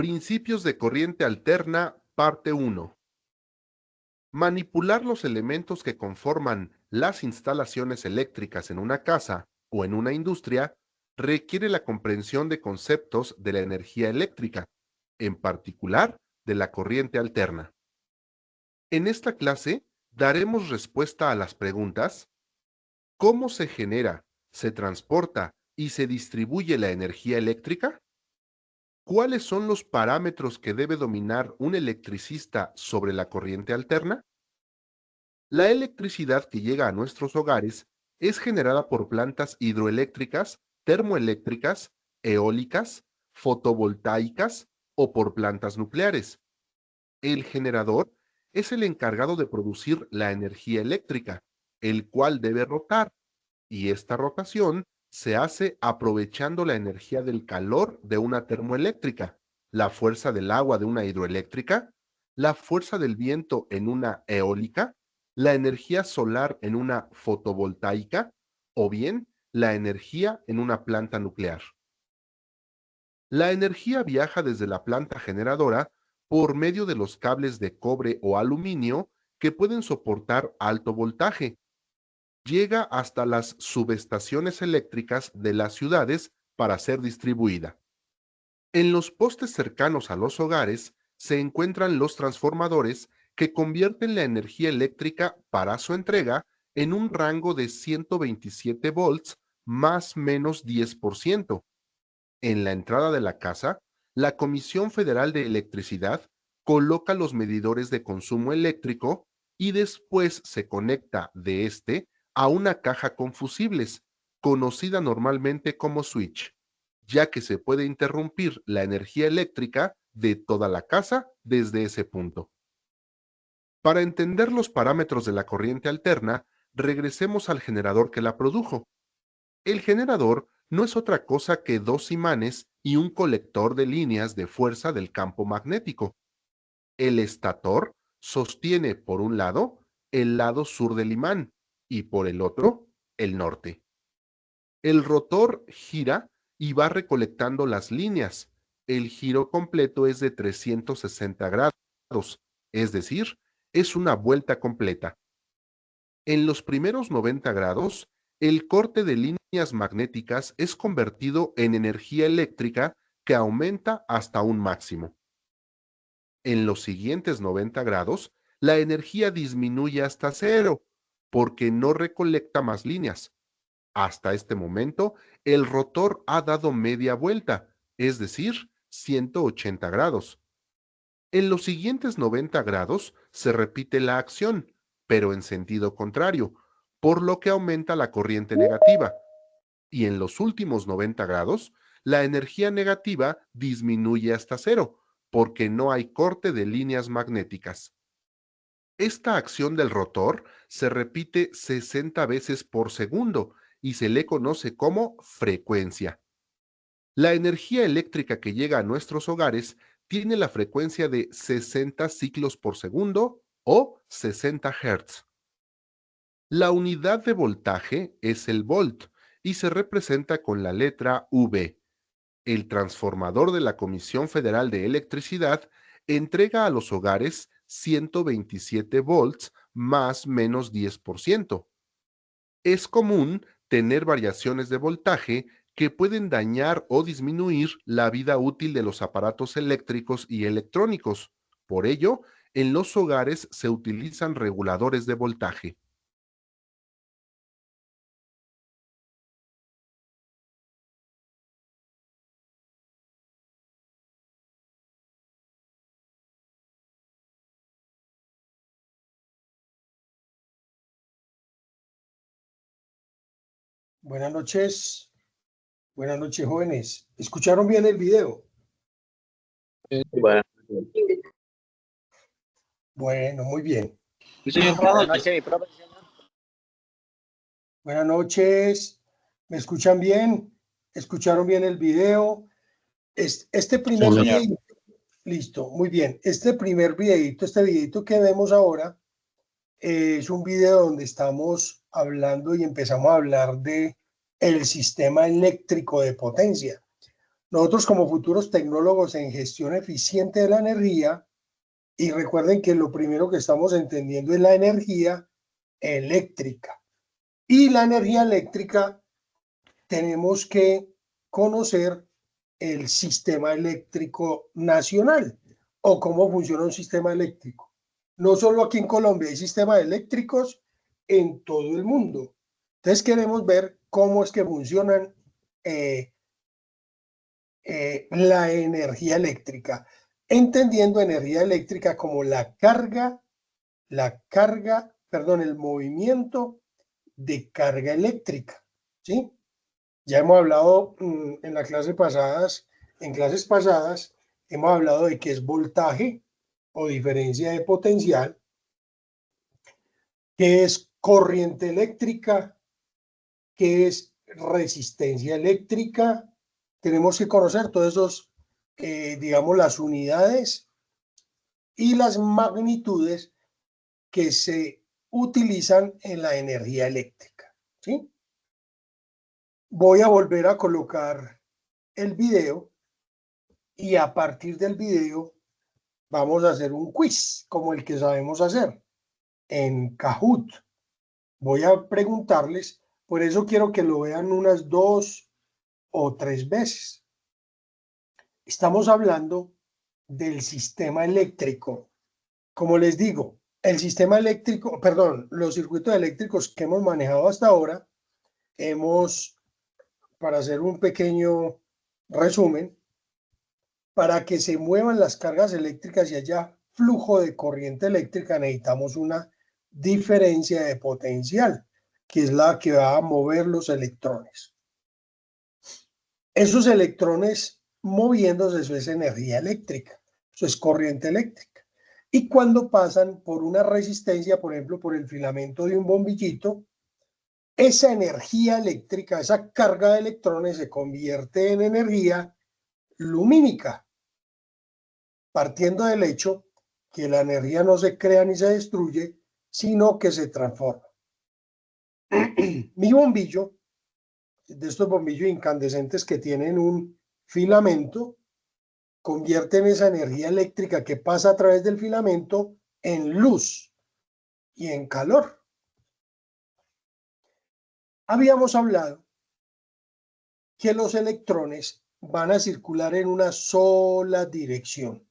Principios de corriente alterna, parte 1. Manipular los elementos que conforman las instalaciones eléctricas en una casa o en una industria requiere la comprensión de conceptos de la energía eléctrica, en particular de la corriente alterna. En esta clase daremos respuesta a las preguntas: ¿cómo se genera, se transporta y se distribuye la energía eléctrica? ¿Cuáles son los parámetros que debe dominar un electricista sobre la corriente alterna? La electricidad que llega a nuestros hogares es generada por plantas hidroeléctricas, termoeléctricas, eólicas, fotovoltaicas o por plantas nucleares. El generador es el encargado de producir la energía eléctrica, el cual debe rotar, y esta rotación se hace aprovechando la energía del calor de una termoeléctrica, la fuerza del agua de una hidroeléctrica, la fuerza del viento en una eólica, la energía solar en una fotovoltaica o bien la energía en una planta nuclear. La energía viaja desde la planta generadora por medio de los cables de cobre o aluminio que pueden soportar alto voltaje. Llega hasta las subestaciones eléctricas de las ciudades para ser distribuida. En los postes cercanos a los hogares se encuentran los transformadores que convierten la energía eléctrica para su entrega en un rango de 127 volts más menos 10%. En la entrada de la casa, la Comisión Federal de Electricidad coloca los medidores de consumo eléctrico y después se conecta de este a una caja con fusibles, conocida normalmente como switch, ya que se puede interrumpir la energía eléctrica de toda la casa desde ese punto. Para entender los parámetros de la corriente alterna, regresemos al generador que la produjo. El generador no es otra cosa que dos imanes y un colector de líneas de fuerza del campo magnético. El estator sostiene por un lado el lado sur del imán y por el otro el norte. El rotor gira y va recolectando las líneas. El giro completo es de 360 grados, es decir, es una vuelta completa. En los primeros 90 grados, el corte de líneas magnéticas es convertido en energía eléctrica que aumenta hasta un máximo. En los siguientes 90 grados, la energía disminuye hasta cero, porque no recolecta más líneas. Hasta este momento, el rotor ha dado media vuelta, es decir, 180 grados. En los siguientes 90 grados se repite la acción, pero en sentido contrario, por lo que aumenta la corriente negativa. Y en los últimos 90 grados, la energía negativa disminuye hasta cero, porque no hay corte de líneas magnéticas. Esta acción del rotor se repite 60 veces por segundo y se le conoce como frecuencia. La energía eléctrica que llega a nuestros hogares tiene la frecuencia de 60 ciclos por segundo o 60 Hz. La unidad de voltaje es el volt y se representa con la letra V. El transformador de la Comisión Federal de Electricidad entrega a los hogares 127 volts más menos 10%. Es común tener variaciones de voltaje que pueden dañar o disminuir la vida útil de los aparatos eléctricos y electrónicos. Por ello, en los hogares se utilizan reguladores de voltaje. Buenas noches, jóvenes. ¿Escucharon bien el video? Bueno, Bueno, muy bien. buenas noches, mi profe. Buenas noches. ¿Me escuchan bien? ¿Escucharon bien el video? Este primer video, listo, muy bien. Este videito que vemos ahora es un video donde estamos hablando y empezamos a hablar de el sistema eléctrico de potencia. Nosotros como futuros tecnólogos en gestión eficiente de la energía, y recuerden que lo primero que estamos entendiendo es la energía eléctrica. Y la energía eléctrica tenemos que conocer el sistema eléctrico nacional o cómo funciona un sistema eléctrico. No solo aquí en Colombia, hay sistemas eléctricos en todo el mundo. Entonces queremos ver cómo es que funcionan la energía eléctrica, entendiendo energía eléctrica como el movimiento de carga eléctrica, ¿sí? Ya hemos hablado en clases pasadas, hemos hablado de qué es voltaje o diferencia de potencial, qué es corriente eléctrica, qué es resistencia eléctrica. Tenemos que conocer todos esos, digamos, las unidades y las magnitudes que se utilizan en la energía eléctrica, ¿sí? Voy a volver a colocar el video y a partir del video vamos a hacer un quiz como el que sabemos hacer en Kahoot. Voy a preguntarles, por eso quiero que lo vean unas 2 o 3 veces. Estamos hablando del sistema eléctrico. Como les digo, el sistema eléctrico, perdón, los circuitos eléctricos que hemos manejado hasta ahora, para hacer un pequeño resumen, para que se muevan las cargas eléctricas y haya flujo de corriente eléctrica, necesitamos una diferencia de potencial, que es la que va a mover los electrones. Esos electrones moviéndose, eso es energía eléctrica, eso es corriente eléctrica. Y cuando pasan por una resistencia, por ejemplo, por el filamento de un bombillito, esa energía eléctrica, esa carga de electrones se convierte en energía lumínica, partiendo del hecho que la energía no se crea ni se destruye, sino que se transforma. Mi bombillo, de estos bombillos incandescentes que tienen un filamento, convierten esa energía eléctrica que pasa a través del filamento en luz y en calor. Habíamos hablado que los electrones van a circular en una sola dirección,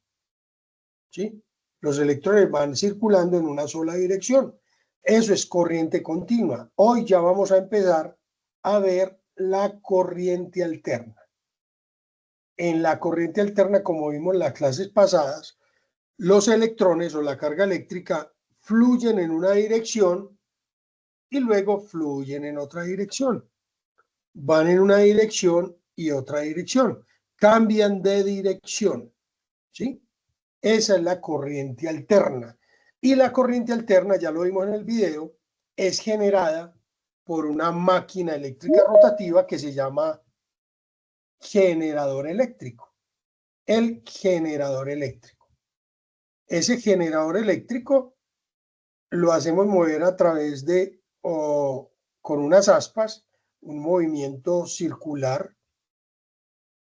¿sí? Los electrones van circulando en una sola dirección. Eso es corriente continua. Hoy ya vamos a empezar a ver la corriente alterna. En la corriente alterna, como vimos en las clases pasadas, los electrones o la carga eléctrica fluyen en una dirección y luego fluyen en otra dirección. Van en una dirección y otra dirección. Cambian de dirección, ¿sí? Esa es la corriente alterna. Y la corriente alterna, ya lo vimos en el video, es generada por una máquina eléctrica rotativa que se llama generador eléctrico. El generador eléctrico. Ese generador eléctrico lo hacemos mover a través de, o con unas aspas, un movimiento circular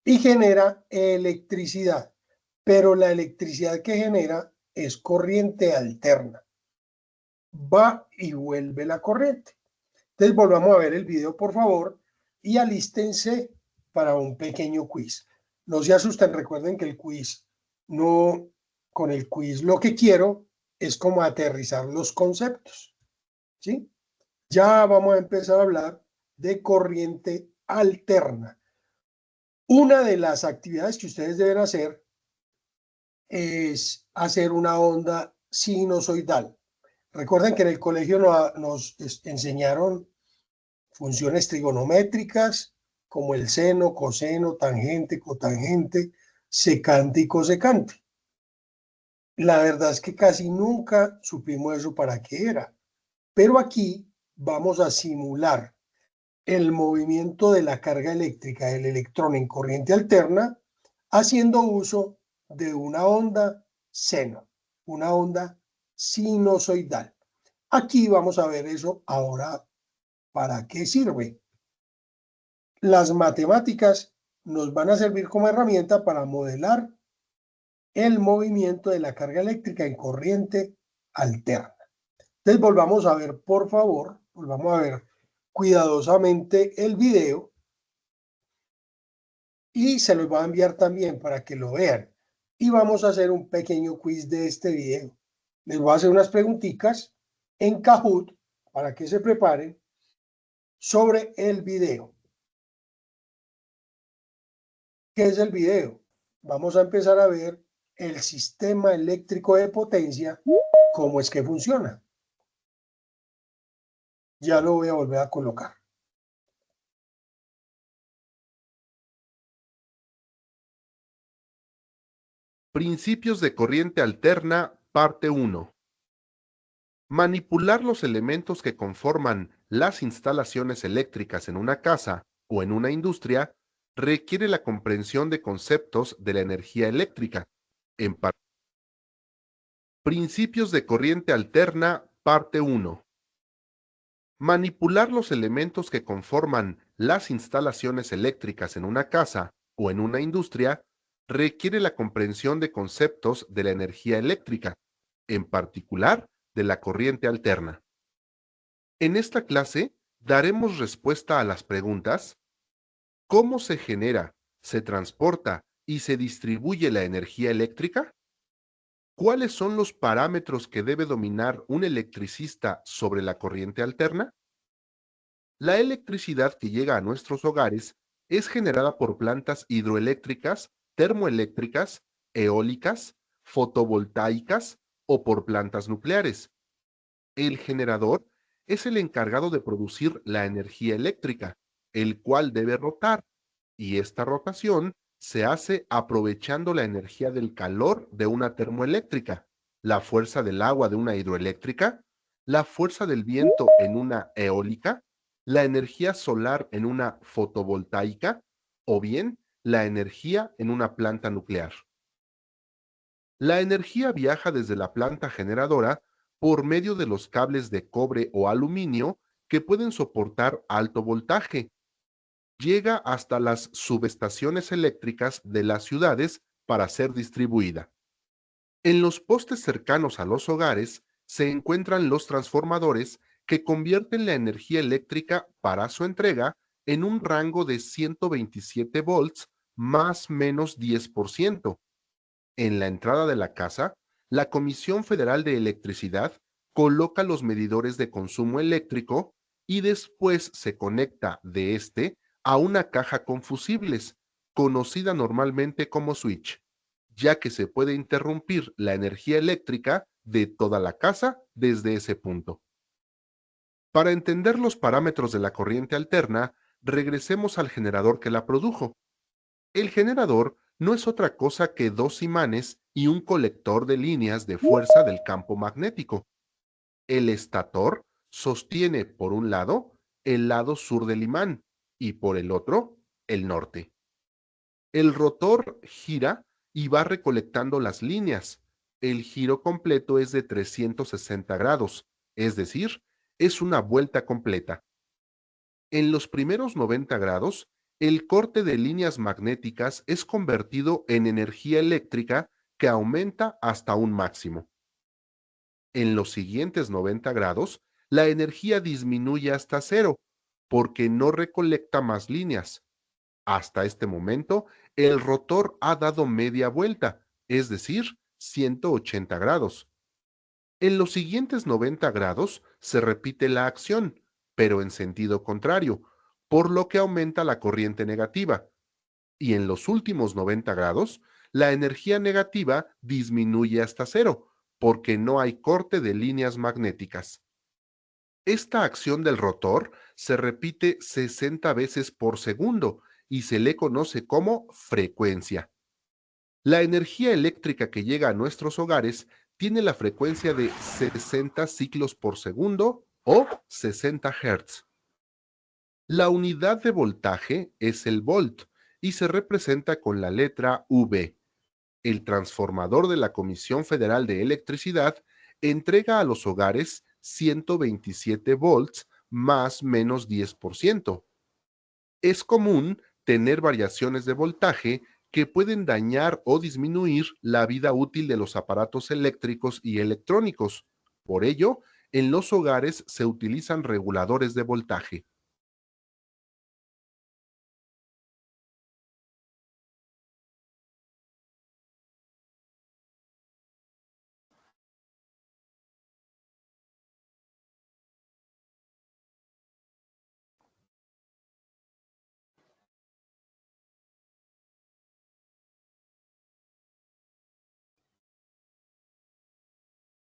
y genera electricidad. Pero la electricidad que genera es corriente alterna. Va y vuelve la corriente. Entonces volvamos a ver el video, por favor, y alístense para un pequeño quiz. No se asusten, recuerden que el quiz no, con el quiz lo que quiero es como aterrizar los conceptos, ¿sí? Ya vamos a empezar a hablar de corriente alterna. Una de las actividades que ustedes deben hacer es hacer una onda sinusoidal. Recuerden que en el colegio nos enseñaron funciones trigonométricas como el seno, coseno, tangente, cotangente, secante y cosecante. La verdad es que casi nunca supimos eso para qué era, pero aquí vamos a simular el movimiento de la carga eléctrica del electrón en corriente alterna haciendo uso de una onda seno, una onda sinusoidal. Aquí vamos a ver eso ahora, ¿para qué sirve? Las matemáticas nos van a servir como herramienta para modelar el movimiento de la carga eléctrica en corriente alterna. Entonces volvamos a ver, por favor, volvamos a ver cuidadosamente el video y se los voy a enviar también para que lo vean. Y vamos a hacer un pequeño quiz de este video. Les voy a hacer unas preguntitas en Kahoot para que se preparen sobre el video. ¿Qué es el video? Vamos a empezar a ver el sistema eléctrico de potencia, cómo es que funciona. Ya lo voy a volver a colocar. Principios de corriente alterna, parte 1. Manipular los elementos que conforman las instalaciones eléctricas en una casa o en una industria requiere la comprensión de conceptos de la energía eléctrica. Principios de corriente alterna, parte 1. Manipular los elementos que conforman las instalaciones eléctricas en una casa o en una industria requiere la comprensión de conceptos de la energía eléctrica, en particular de la corriente alterna. En esta clase daremos respuesta a las preguntas: ¿cómo se genera, se transporta y se distribuye la energía eléctrica? ¿Cuáles son los parámetros que debe dominar un electricista sobre la corriente alterna? La electricidad que llega a nuestros hogares es generada por plantas hidroeléctricas, termoeléctricas, eólicas, fotovoltaicas o por plantas nucleares. El generador es el encargado de producir la energía eléctrica, el cual debe rotar, y esta rotación se hace aprovechando la energía del calor de una termoeléctrica, la fuerza del agua de una hidroeléctrica, la fuerza del viento en una eólica, la energía solar en una fotovoltaica o bien la energía en una planta nuclear. La energía viaja desde la planta generadora por medio de los cables de cobre o aluminio que pueden soportar alto voltaje. Llega hasta las subestaciones eléctricas de las ciudades para ser distribuida. En los postes cercanos a los hogares se encuentran los transformadores que convierten la energía eléctrica para su entrega en un rango de 127 volts más menos 10%. En la entrada de la casa, la Comisión Federal de Electricidad coloca los medidores de consumo eléctrico y después se conecta de este a una caja con fusibles, conocida normalmente como switch, ya que se puede interrumpir la energía eléctrica de toda la casa desde ese punto. Para entender los parámetros de la corriente alterna, regresemos al generador que la produjo. El generador no es otra cosa que dos imanes y un colector de líneas de fuerza del campo magnético. El estator sostiene por un lado el lado sur del imán y por el otro el norte. El rotor gira y va recolectando las líneas. El giro completo es de 360 grados, es decir, es una vuelta completa. En los primeros 90 grados, el corte de líneas magnéticas es convertido en energía eléctrica que aumenta hasta un máximo. En los siguientes 90 grados, la energía disminuye hasta cero, porque no recolecta más líneas. Hasta este momento, el rotor ha dado media vuelta, es decir, 180 grados. En los siguientes 90 grados se repite la acción, pero en sentido contrario, por lo que aumenta la corriente negativa. Y en los últimos 90 grados, la energía negativa disminuye hasta cero, porque no hay corte de líneas magnéticas. Esta acción del rotor se repite 60 veces por segundo y se le conoce como frecuencia. La energía eléctrica que llega a nuestros hogares tiene la frecuencia de 60 ciclos por segundo o 60 Hz. La unidad de voltaje es el volt y se representa con la letra V. El transformador de la Comisión Federal de Electricidad entrega a los hogares 127 volts más menos 10%. Es común tener variaciones de voltaje que pueden dañar o disminuir la vida útil de los aparatos eléctricos y electrónicos. Por ello, en los hogares se utilizan reguladores de voltaje.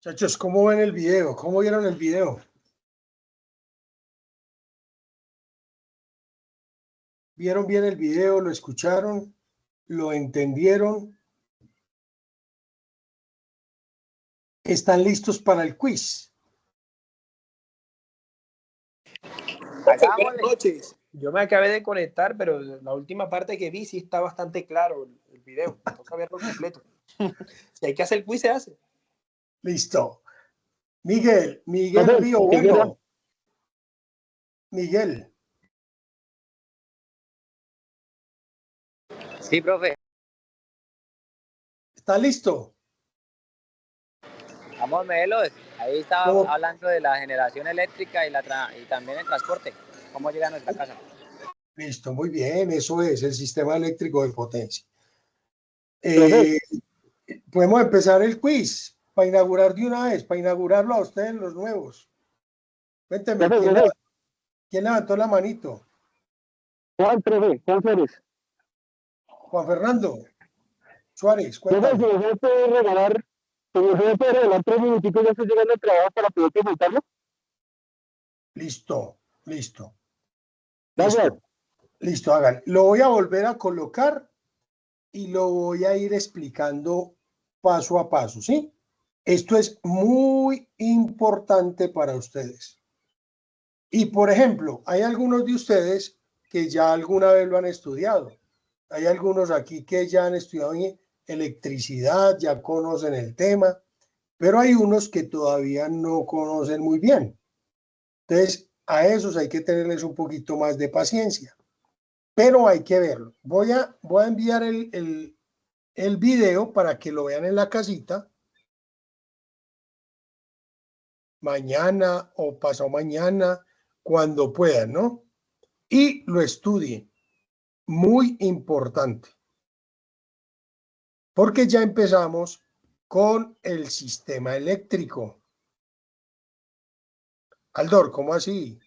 Muchachos, ¿cómo ven el video? ¿Cómo vieron el video? ¿Vieron bien el video? ¿Lo escucharon? ¿Lo entendieron? ¿Están listos para el quiz? Buenas noches. Yo me acabé de conectar, pero la última parte que vi sí está bastante claro el video. Me toca verlo completo. Si hay que hacer el quiz, se hace. Listo. Miguel Río Bueno. Miguel. Sí, profe. ¿Está listo? Vamos, Melo. Ahí estaba hablando de la generación eléctrica y también el transporte. ¿Cómo llega a nuestra casa? Listo, muy bien. Eso es el sistema eléctrico de potencia. Podemos empezar el quiz para inaugurar de una vez, para inaugurarlo a ustedes los nuevos. Cuénteme, ¿quién levantó la manito? Juan, profe, Juan Flores. Juan Fernando Suárez, cuéntame. ¿Se me puede regalar 3 minutitos? Ya estoy llegando al trabajo para poder presentarlo. Listo. Gracias. Listo, hagan. Lo voy a volver a colocar y lo voy a ir explicando paso a paso, ¿sí? Esto es muy importante para ustedes. Y, por ejemplo, hay algunos de ustedes que ya alguna vez lo han estudiado. Hay algunos aquí que ya han estudiado electricidad, ya conocen el tema, pero hay unos que todavía no conocen muy bien. Entonces, a esos hay que tenerles un poquito más de paciencia, pero hay que verlo. Voy a enviar el video para que lo vean en la casita mañana o pasado mañana, cuando puedan, ¿no? Y lo estudien. Muy importante. Porque ya empezamos con el sistema eléctrico. Aldor, ¿cómo así?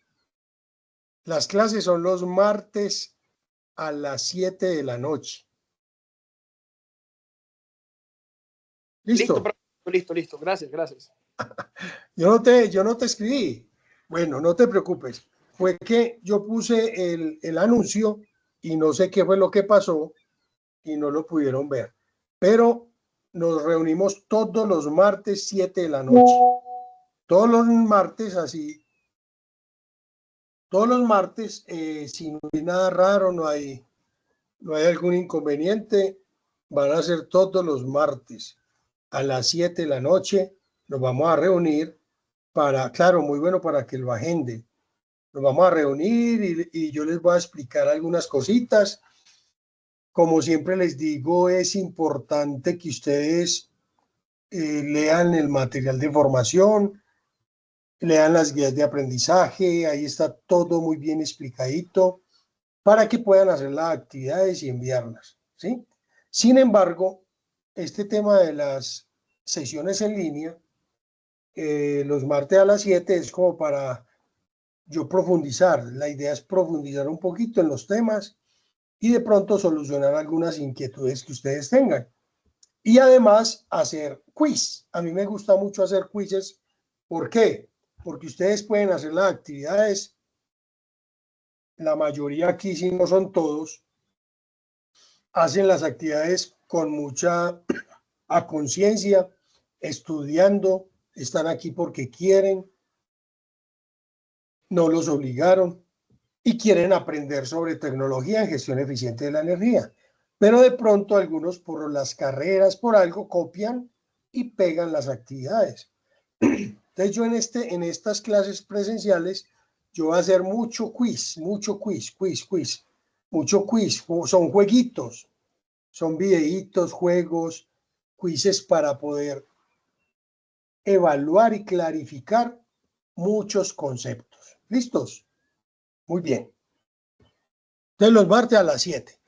Las clases son los martes a las 7 de la noche. ¿Listo? Listo. Gracias. Yo no te escribí. Bueno, no te preocupes. Fue que yo puse el anuncio y no sé qué fue lo que pasó y no lo pudieron ver. Pero nos reunimos todos los martes 7 de la noche. Todos los martes así. Todos los martes, si no hay nada raro, no hay algún inconveniente, van a ser todos los martes a las 7 de la noche. Nos vamos a reunir claro, muy bueno para que lo agenden. Nos vamos a reunir y yo les voy a explicar algunas cositas. Como siempre les digo, es importante que ustedes lean el material de formación, lean las guías de aprendizaje, ahí está todo muy bien explicadito para que puedan hacer las actividades y enviarlas, ¿sí? Sin embargo, este tema de las sesiones en línea, los martes a las 7 es como para yo profundizar. La idea es profundizar un poquito en los temas y de pronto solucionar algunas inquietudes que ustedes tengan. Y además hacer quiz. A mí me gusta mucho hacer quizzes. ¿Por qué? Porque ustedes pueden hacer las actividades, la mayoría aquí, si no son todos, hacen las actividades con mucha a conciencia, estudiando, están aquí porque quieren, no los obligaron y quieren aprender sobre tecnología en gestión eficiente de la energía. Pero de pronto algunos por las carreras, por algo, copian y pegan las actividades. Entonces yo en estas clases presenciales, yo voy a hacer mucho quiz. mucho quiz, son jueguitos, son videitos, juegos, quizzes para poder evaluar y clarificar muchos conceptos. ¿Listos? Muy bien. Entonces los martes a las 7.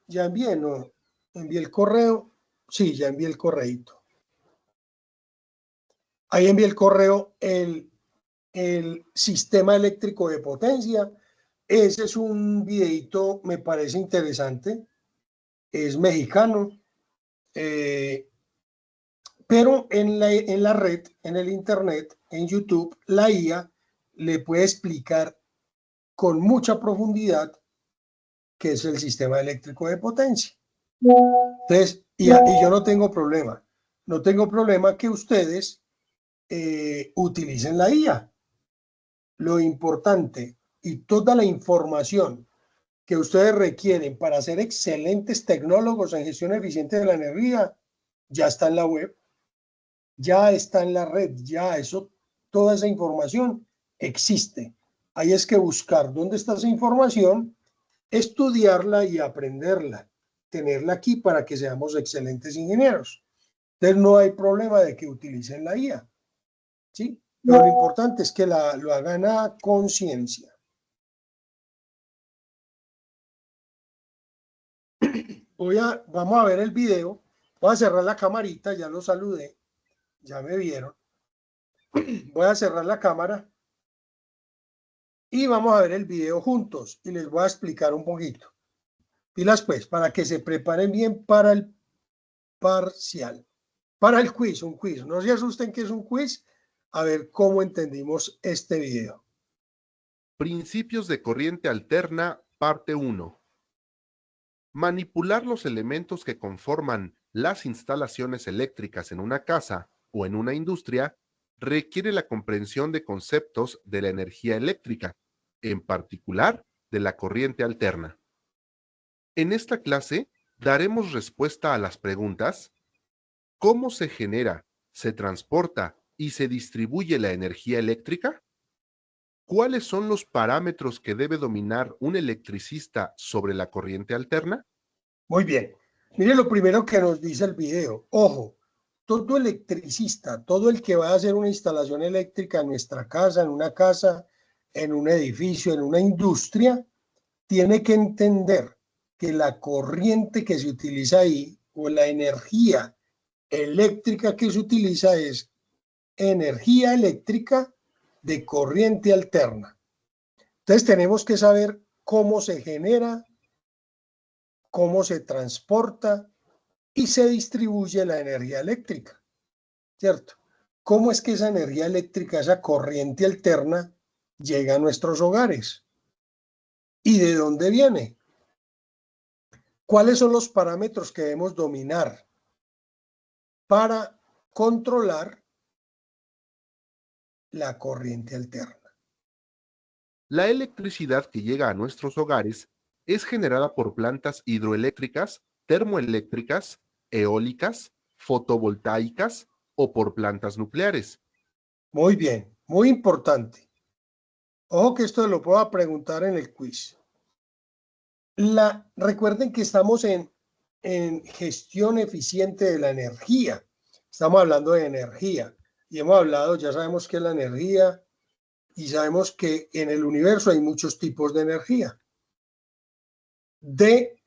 Ya envié, ¿no? Envié el correo. Sí, ya envié el correíto. Ahí envié el correo, el sistema eléctrico de potencia. Ese es un videito, me parece interesante. Es mexicano. Pero en la red, en el internet, en YouTube, la IA le puede explicar con mucha profundidad qué es el sistema eléctrico de potencia. Entonces, y yo no tengo problema. No tengo problema que ustedes utilicen la IA. Lo importante y toda la información que ustedes requieren para ser excelentes tecnólogos en gestión eficiente de la energía ya está en la web, ya está en la red, ya eso, toda esa información existe. Ahí es que buscar dónde está esa información, estudiarla y aprenderla, tenerla aquí para que seamos excelentes ingenieros. Entonces no hay problema de que utilicen la IA, ¿sí? Pero lo importante es que lo hagan a conciencia. Vamos a ver el video. Voy a cerrar la camarita, ya lo saludé, ya me vieron. Voy a cerrar la cámara y vamos a ver el video juntos y les voy a explicar un poquito. Pilas pues, para que se preparen bien para el parcial, para el quiz, un quiz. No se asusten que es un quiz, a ver cómo entendimos este video. Principios de corriente alterna, parte 1. Manipular los elementos que conforman las instalaciones eléctricas en una casa o en una industria requiere la comprensión de conceptos de la energía eléctrica, en particular de la corriente alterna. En esta clase daremos respuesta a las preguntas: ¿cómo se genera, se transporta y se distribuye la energía eléctrica? ¿Cuáles son los parámetros que debe dominar un electricista sobre la corriente alterna? Muy bien. Mire lo primero que nos dice el video. Ojo, todo electricista, todo el que va a hacer una instalación eléctrica en nuestra casa, en una casa, en un edificio, en una industria, tiene que entender que la corriente que se utiliza ahí o la energía eléctrica que se utiliza es energía eléctrica de corriente alterna. Entonces tenemos que saber cómo se genera, cómo se transporta y se distribuye la energía eléctrica, ¿cierto? ¿Cómo es que esa energía eléctrica, esa corriente alterna, llega a nuestros hogares? ¿Y de dónde viene? ¿Cuáles son los parámetros que debemos dominar para controlar la corriente alterna? La electricidad que llega a nuestros hogares es generada por plantas hidroeléctricas, termoeléctricas, eólicas, fotovoltaicas o por plantas nucleares. Muy bien, muy importante. Ojo que esto lo puedo preguntar en el quiz. Recuerden que estamos en gestión eficiente de la energía. Estamos hablando de energía y hemos hablado, ya sabemos qué es la energía y sabemos que en el universo hay muchos tipos de energía. De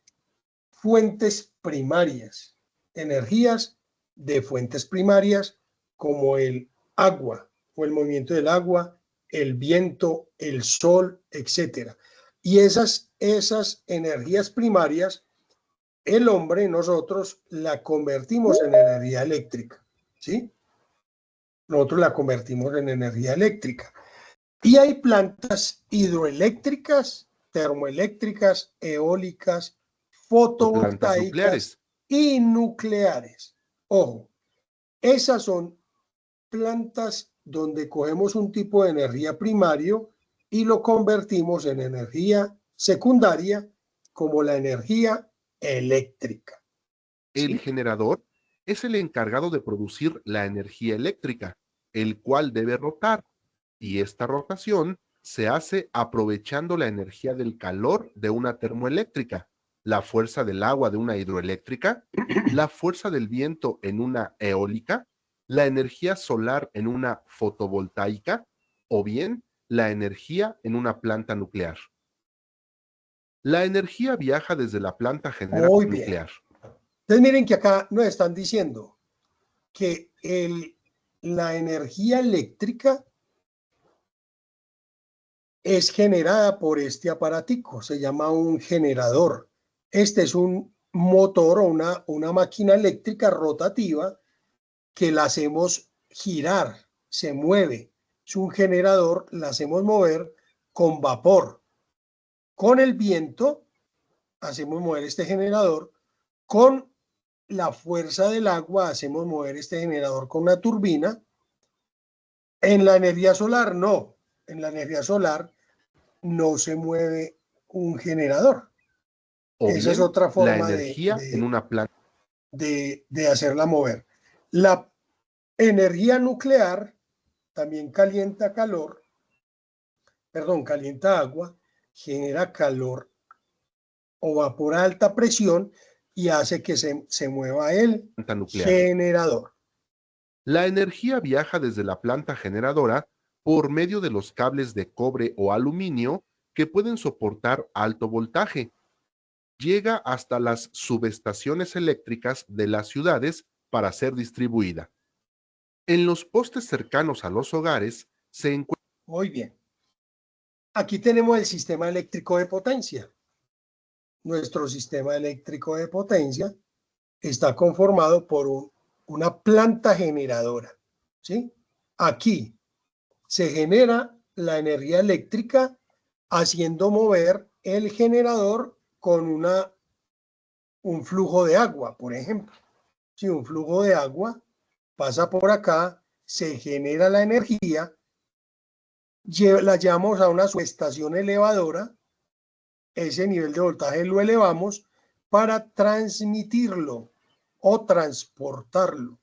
fuentes primarias, energías de fuentes primarias como el agua o el movimiento del agua, el viento, el sol, etcétera. Y esas energías primarias, el hombre, nosotros la convertimos en energía eléctrica, ¿sí? Nosotros la convertimos en energía eléctrica. Y hay plantas hidroeléctricas, termoeléctricas, eólicas, O plantas fotovoltaicas nucleares. y nucleares. Ojo, esas son plantas donde cogemos un tipo de energía primario y lo convertimos en energía secundaria como la energía eléctrica. El ¿Sí? generador es el encargado de producir la energía eléctrica, el cual debe rotar, y esta rotación se hace aprovechando la energía del calor de una termoeléctrica, la fuerza del agua de una hidroeléctrica, la fuerza del viento en una eólica, la energía solar en una fotovoltaica o bien la energía en una planta nuclear. La energía viaja desde la planta generadora Muy bien. nuclear. Entonces miren que acá nos están diciendo que la energía eléctrica es generada por este aparatico, se llama un generador. Este es un motor o una máquina eléctrica rotativa que la hacemos girar, se mueve. Es un generador, la hacemos mover con vapor. Con el viento hacemos mover este generador, con la fuerza del agua hacemos mover este generador con una turbina. En la energía solar no, en la energía solar no se mueve un generador. O Esa es bien otra la forma energía en una planta. de hacerla mover. La energía nuclear también calienta calor, perdón, calienta agua, genera calor o vapor a alta presión y hace que se mueva el nuclear. generador. La energía viaja desde la planta generadora por medio de los cables de cobre o aluminio que pueden soportar alto voltaje. Llega hasta las subestaciones eléctricas de las ciudades para ser distribuida. En los postes cercanos a los hogares se encuentra. Muy bien. Aquí tenemos el sistema eléctrico de potencia. Nuestro sistema eléctrico de potencia está conformado por una planta generadora, ¿sí? Aquí se genera la energía eléctrica haciendo mover el generador con un flujo de agua, por ejemplo. Si un flujo de agua pasa por acá, se genera la energía, la llevamos a una subestación elevadora, ese nivel de voltaje lo elevamos para transmitirlo o transportarlo.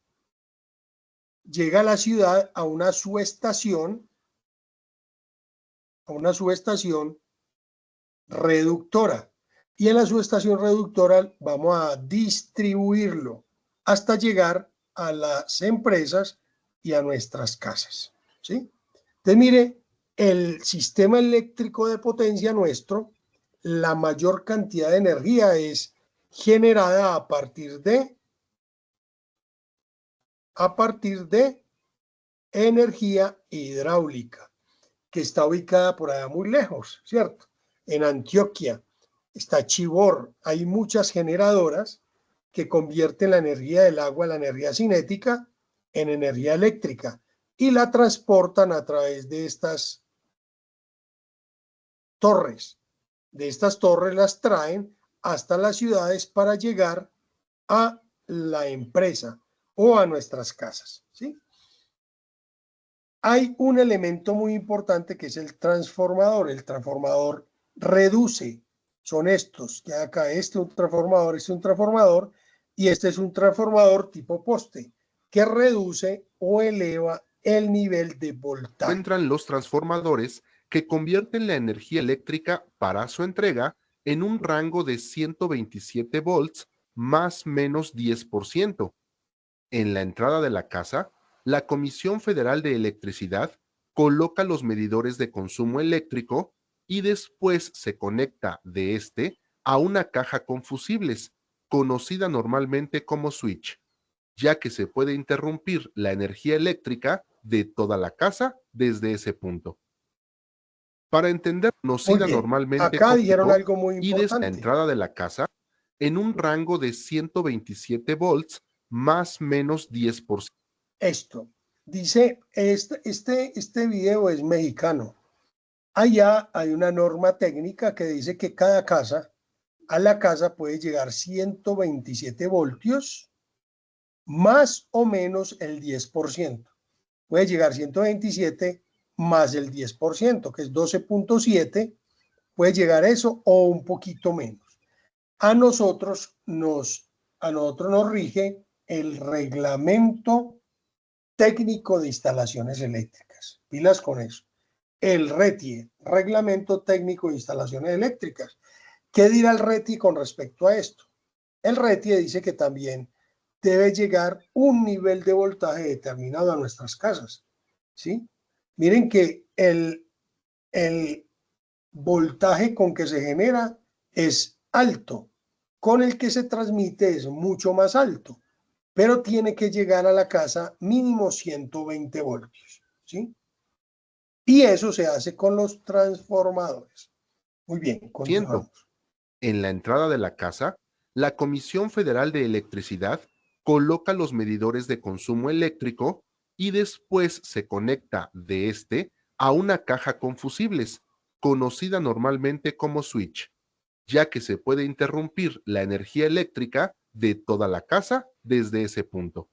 Llega a la ciudad a una subestación reductora. Y en la subestación reductora vamos a distribuirlo hasta llegar a las empresas y a nuestras casas, ¿sí? Entonces, mire, el sistema eléctrico de potencia nuestro, la mayor cantidad de energía es generada a partir de energía hidráulica, que está ubicada por allá muy lejos, ¿cierto? En Antioquia está Chivor, hay muchas generadoras que convierten la energía del agua, la energía cinética, en energía eléctrica y la transportan a través de estas torres. De estas torres las traen hasta las ciudades para llegar a la empresa o a nuestras casas, ¿sí? Hay un elemento muy importante que es el transformador. El transformador reduce. Son estos que acá, este es un transformador y este es un transformador tipo poste que reduce o eleva el nivel de voltaje. Encuentran los transformadores que convierten la energía eléctrica para su entrega en un rango de 127 volts más menos 10%. En la entrada de la casa, la Comisión Federal de Electricidad coloca los medidores de consumo eléctrico y después se conecta de este a una caja con fusibles, conocida normalmente como switch, ya que se puede interrumpir la energía eléctrica de toda la casa desde ese punto. Para entender, conocida normalmente acá dijeron óptico algo muy y desde la importante. entrada de la casa en un rango de 127 volts más menos 10%. Esto, dice, este video es mexicano. Allá hay una norma técnica que dice que a la casa puede llegar 127 voltios más o menos el 10%. Puede llegar 127 más el 10%, que es 12.7, puede llegar eso o un poquito menos. A nosotros nos rige el reglamento técnico de instalaciones eléctricas. Pilas con eso. el RETIE, Reglamento Técnico de Instalaciones Eléctricas. ¿Qué dirá el RETIE con respecto a esto? El RETIE dice que también debe llegar un nivel de voltaje determinado a nuestras casas, ¿sí? Miren que el voltaje con que se genera es alto, con el que se transmite es mucho más alto, pero tiene que llegar a la casa mínimo 120 voltios, ¿sí? Y eso se hace con los transformadores. Muy bien, continuamos. En la entrada de la casa, la Comisión Federal de Electricidad coloca los medidores de consumo eléctrico y después se conecta de este a una caja con fusibles, conocida normalmente como switch, ya que se puede interrumpir la energía eléctrica de toda la casa desde ese punto.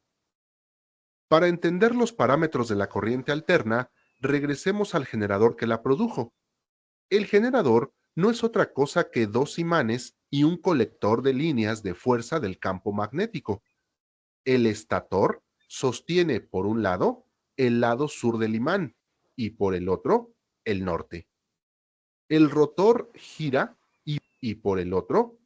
Para entender los parámetros de la corriente alterna, regresemos al generador que la produjo. El generador no es otra cosa que dos imanes y un colector de líneas de fuerza del campo magnético. El estator sostiene por un lado el lado sur del imán y por el otro el norte. El rotor gira y por el otro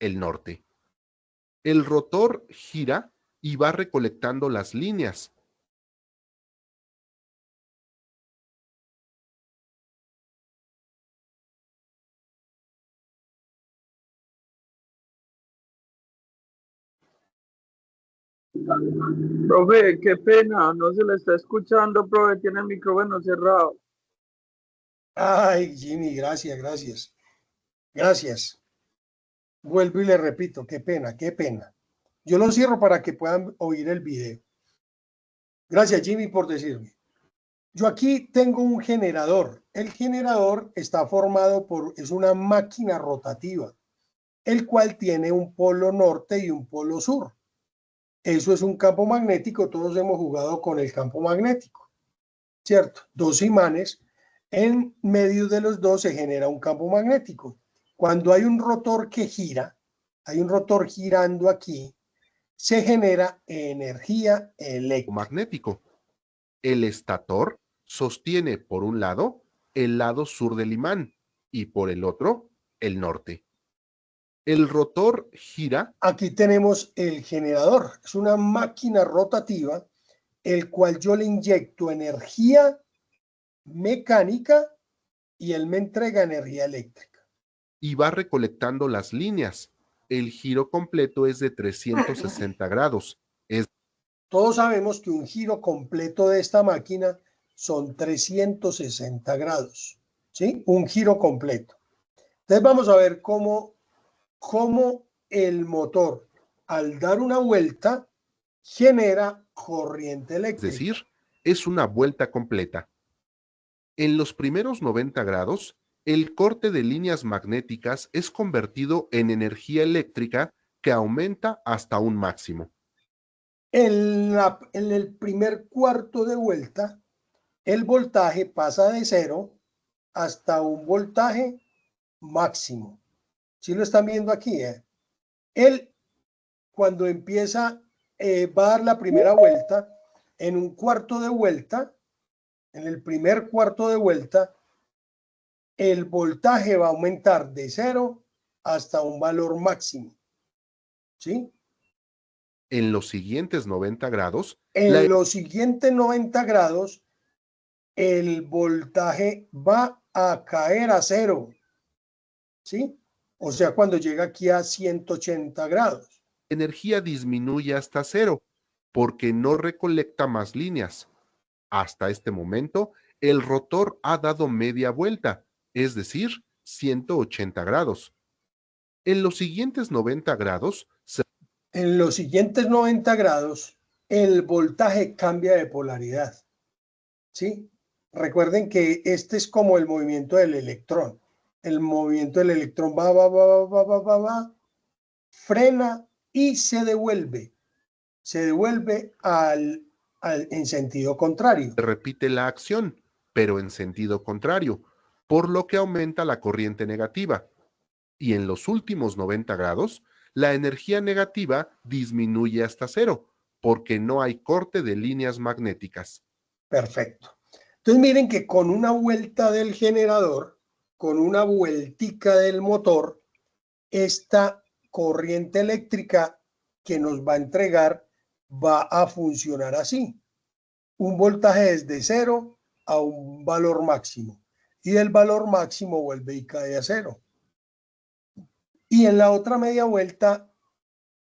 el norte. El rotor gira y va recolectando las líneas. Profe, qué pena, no se le está escuchando, profe, tiene el micrófono cerrado. Ay, Jimmy, gracias, gracias. Gracias. Vuelvo y le repito, qué pena, qué pena. Yo lo cierro para que puedan oír el video. Gracias, Jimmy, por decirme. Yo aquí tengo un generador. El generador está formado es una máquina rotativa, el cual tiene un polo norte y un polo sur. Eso es un campo magnético, todos hemos jugado con el campo magnético, ¿cierto? Dos imanes, en medio de los dos se genera un campo magnético. Cuando hay un rotor que gira, hay un rotor girando aquí, se genera energía eléctrica. Magnético. El estator sostiene por un lado el lado sur del imán y por el otro el norte. El rotor gira. Aquí tenemos el generador. Es una máquina rotativa, el cual yo le inyecto energía mecánica y él me entrega energía eléctrica. Y va recolectando las líneas. El giro completo es de 360 grados. Todos sabemos que un giro completo de esta máquina son 360 grados, ¿sí? Un giro completo. Entonces vamos a ver cómo el motor, al dar una vuelta, genera corriente eléctrica. Es decir, es una vuelta completa. En los primeros 90 grados, el corte de líneas magnéticas es convertido en energía eléctrica que aumenta hasta un máximo. En el primer cuarto de vuelta, el voltaje pasa de 0 hasta un voltaje máximo. ¿Sí lo están viendo aquí? Él, cuando empieza, va a dar la primera vuelta, en un cuarto de vuelta, en el primer cuarto de vuelta, el voltaje va a aumentar de 0 hasta un valor máximo. ¿Sí? En los siguientes 90 grados, los siguientes 90 grados, el voltaje va a caer a 0. ¿Sí? O sea, cuando llega aquí a 180 grados. La energía disminuye hasta 0 porque no recolecta más líneas. Hasta este momento, el rotor ha dado media vuelta, es decir, 180 grados. En los siguientes 90 grados, En los siguientes 90 grados, el voltaje cambia de polaridad, ¿sí? Recuerden que este es como el movimiento del electrón. El movimiento del electrón va, frena y se devuelve. Se devuelve en sentido contrario. se repite la acción, pero en sentido contrario, por lo que aumenta la corriente negativa. Y en los últimos 90 grados, la energía negativa disminuye hasta cero, porque no hay corte de líneas magnéticas. Perfecto. Entonces miren que con una vuelta del generador, con una vueltica del motor, esta corriente eléctrica que nos va a entregar va a funcionar así. Un voltaje desde cero a un valor máximo. Y el valor máximo vuelve y cae a cero. Y en la otra media vuelta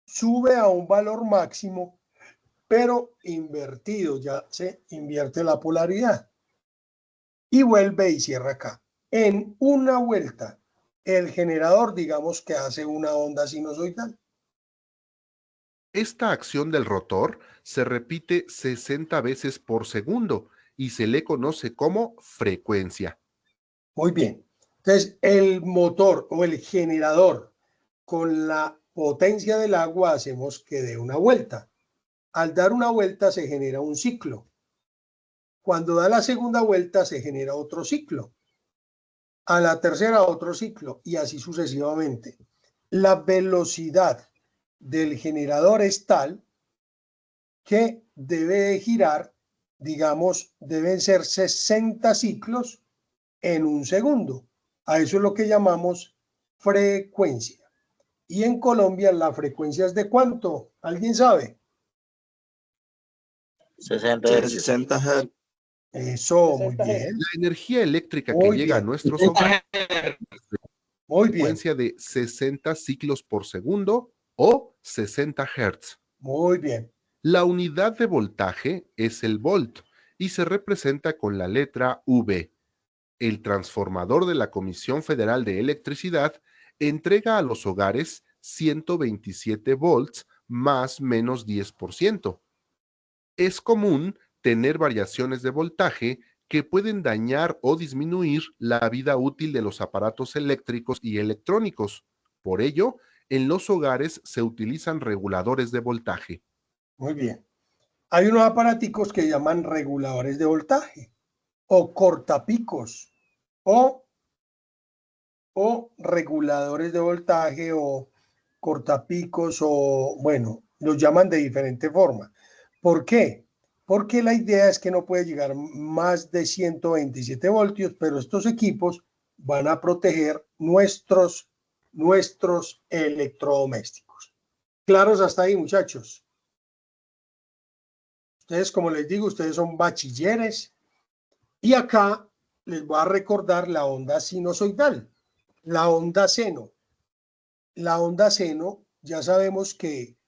sube a un valor máximo, pero invertido, ya se invierte la polaridad. Y vuelve y cierra acá. En una vuelta, el generador, digamos que hace una onda sinusoidal. Esta acción del rotor se repite 60 veces por segundo y se le conoce como frecuencia. Muy bien. Entonces, el motor o el generador con la potencia del agua hacemos que dé una vuelta. Al dar una vuelta se genera un ciclo. Cuando da la segunda vuelta se genera otro ciclo. A la tercera otro ciclo y así sucesivamente. La velocidad del generador es tal que debe girar, digamos, deben ser 60 ciclos en un segundo. A eso es lo que llamamos frecuencia. Y en Colombia la frecuencia es ¿de cuánto? ¿Alguien sabe? 60 Hz. Eso, muy bien. La energía eléctrica que Muy llega a bien. nuestros hogares Muy bien. frecuencia de 60 ciclos por segundo o 60 Hz. Muy bien. La unidad de voltaje es el volt y se representa con la letra V. El transformador de la Comisión Federal de Electricidad entrega a los hogares 127 volts más menos 10%. Es común tener variaciones de voltaje que pueden dañar o disminuir la vida útil de los aparatos eléctricos y electrónicos. Por ello, en los hogares se utilizan reguladores de voltaje. Muy bien. Hay unos aparaticos que llaman reguladores de voltaje o cortapicos o reguladores de voltaje o cortapicos o, bueno, los llaman de diferente forma. ¿Por qué? Porque la idea es que no puede llegar más de 127 voltios, pero estos equipos van a proteger nuestros electrodomésticos. ¿Claros hasta ahí, muchachos? Ustedes, como les digo, ustedes son bachilleres y acá les voy a recordar la onda sinusoidal, la onda seno. La onda seno, ya sabemos que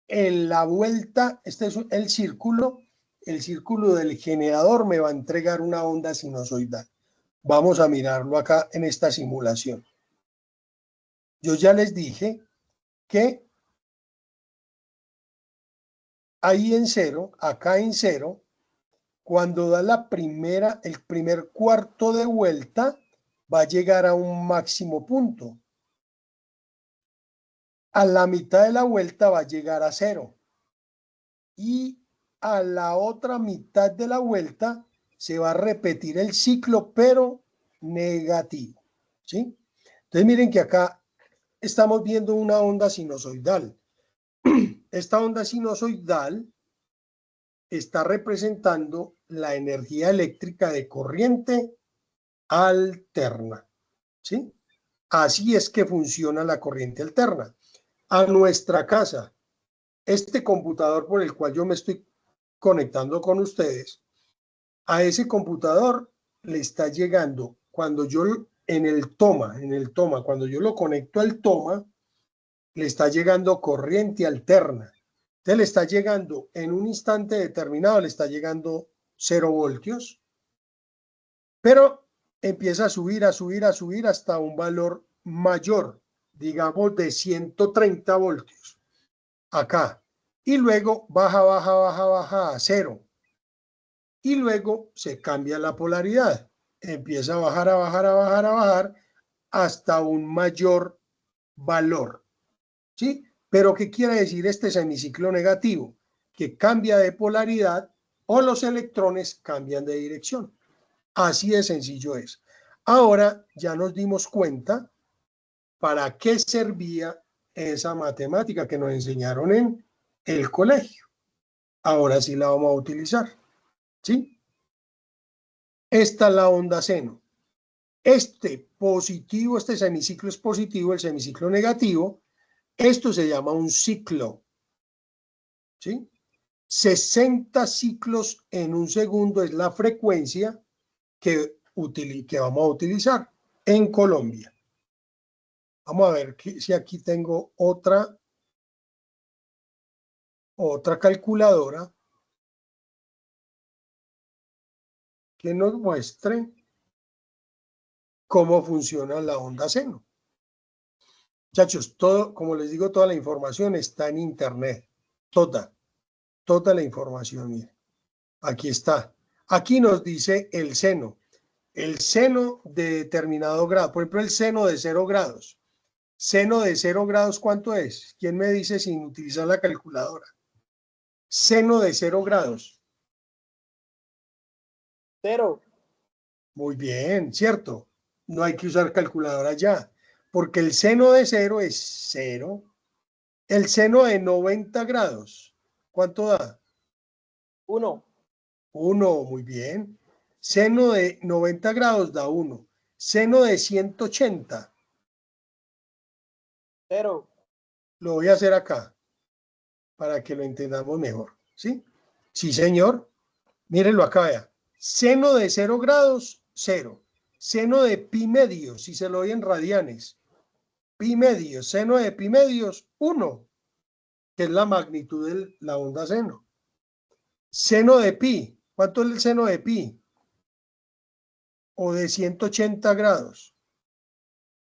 en la vuelta, este es el círculo del generador me va a entregar una onda sinusoidal. Vamos a mirarlo acá en esta simulación. Yo ya les dije que ahí en cero, acá en cero, cuando da el primer cuarto de vuelta, va a llegar a un máximo punto. A la mitad de la vuelta va a llegar a cero. Y a la otra mitad de la vuelta se va a repetir el ciclo, pero negativo. ¿Sí? Entonces miren que acá estamos viendo una onda sinusoidal. Esta onda sinusoidal está representando la energía eléctrica de corriente alterna. ¿Sí? Así es que funciona la corriente alterna. A nuestra casa, este computador por el cual yo me estoy conectando con ustedes, a ese computador le está llegando, cuando yo en el toma, cuando yo lo conecto al toma, le está llegando corriente alterna. Entonces le está llegando en un instante determinado, le está llegando 0 voltios, pero empieza a subir, a subir, a subir hasta un valor mayor, digamos de 130 voltios, acá. Y luego baja, baja, baja, baja a 0. Y luego se cambia la polaridad. Empieza a bajar, a bajar, a bajar, a bajar hasta un mayor valor. ¿Sí? Pero ¿qué quiere decir este semiciclo negativo? Que cambia de polaridad o los electrones cambian de dirección. Así de sencillo es. Ahora ya nos dimos cuenta para qué servía esa matemática que nos enseñaron en el colegio. Ahora sí la vamos a utilizar. ¿Sí? Esta es la onda seno. Este positivo, este semiciclo es positivo, el semiciclo negativo. Esto se llama un ciclo. ¿Sí? 60 ciclos en un segundo es la frecuencia que vamos a utilizar en Colombia. Vamos a ver si aquí tengo otra calculadora que nos muestre cómo funciona la onda seno. Muchachos, todo, como les digo, toda la información está en internet. Toda la información, miren. Aquí está. Aquí nos dice el seno. El seno de determinado grado. Por ejemplo, el seno de 0 grados. Seno de 0 grados, ¿cuánto es? ¿Quién me dice sin utilizar la calculadora? Seno de 0 grados. 0. Muy bien, ¿cierto? No hay que usar calculadora ya, porque el seno de 0 es 0. El seno de 90 grados, ¿cuánto da? 1. 1, muy bien. Seno de 90 grados da 1. Seno de 180. 0. Lo voy a hacer acá, para que lo entendamos mejor, ¿sí? Sí, señor. Mírenlo acá, vea. Seno de 0 grados, 0. Seno de pi medios, si se lo doy en radianes. Pi medios, seno de pi medios, 1, que es la magnitud de la onda seno. Seno de pi, ¿cuánto es el seno de pi? O de 180 grados.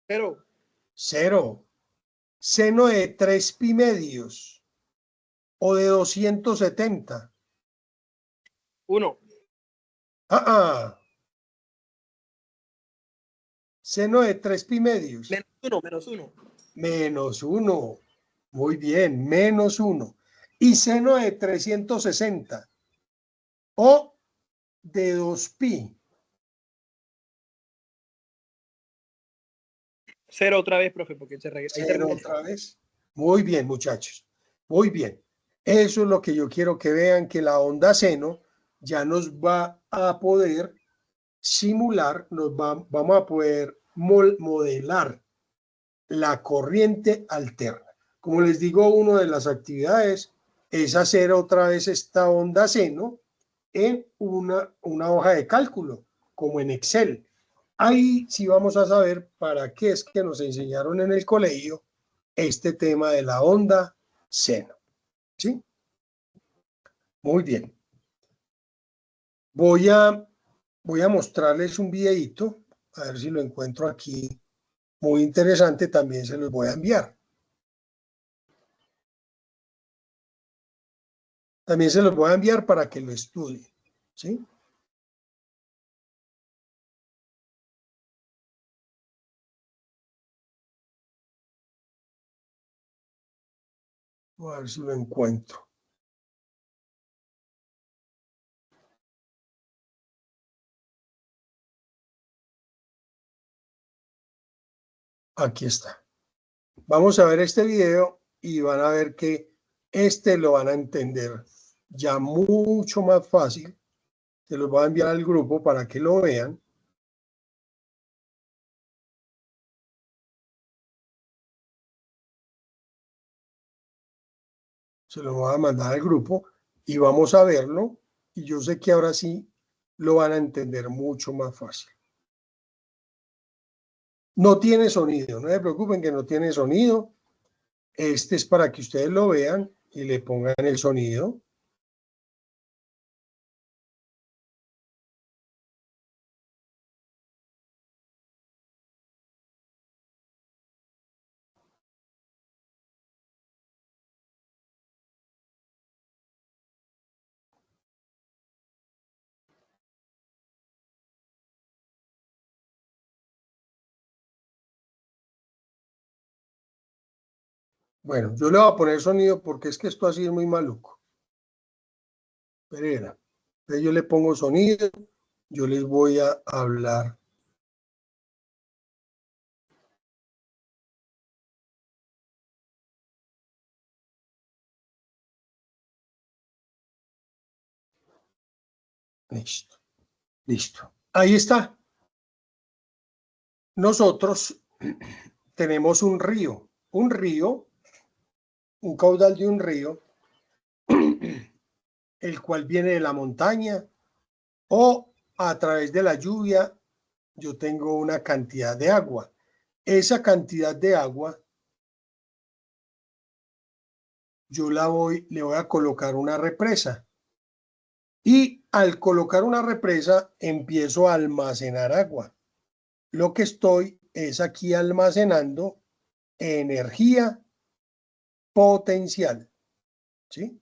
0. 0. Seno de 3 pi medios. O de 270. 1. Seno de 3 pi medios. Menos 1. Menos 1. Muy bien, menos 1. Y seno de 360. O de 2 pi. 0 otra vez, profe, porque se regresa. 0 otra vez. Muy bien, muchachos. Muy bien. Eso es lo que yo quiero que vean, que la onda seno ya nos va a poder simular, vamos a poder modelar la corriente alterna. Como les digo, una de las actividades es hacer otra vez esta onda seno en una hoja de cálculo, como en Excel. Ahí sí vamos a saber para qué es que nos enseñaron en el colegio este tema de la onda seno. ¿Sí? Muy bien. Voy a mostrarles un videito, a ver si lo encuentro aquí. Muy interesante, también se los voy a enviar. También se los voy a enviar para que lo estudien. ¿Sí? A ver si lo encuentro. Aquí está. Vamos a ver este video y van a ver que lo van a entender ya mucho más fácil. Se los voy a enviar al grupo para que lo vean. Se lo voy a mandar al grupo y vamos a verlo. Y yo sé que ahora sí lo van a entender mucho más fácil. No tiene sonido, no se preocupen que no tiene sonido. Este es para que ustedes lo vean y le pongan el sonido. Bueno, yo le voy a poner sonido porque es que esto así es muy maluco. Pereira. Entonces yo le pongo sonido, yo les voy a hablar. Listo, listo. Ahí está. Nosotros tenemos un río, un caudal de un río, el cual viene de la montaña o a través de la lluvia. Yo tengo una cantidad de agua. Esa cantidad de agua, yo le voy a colocar una represa. Y al colocar una represa, empiezo a almacenar agua. Lo que estoy es aquí almacenando energía potencial, ¿sí?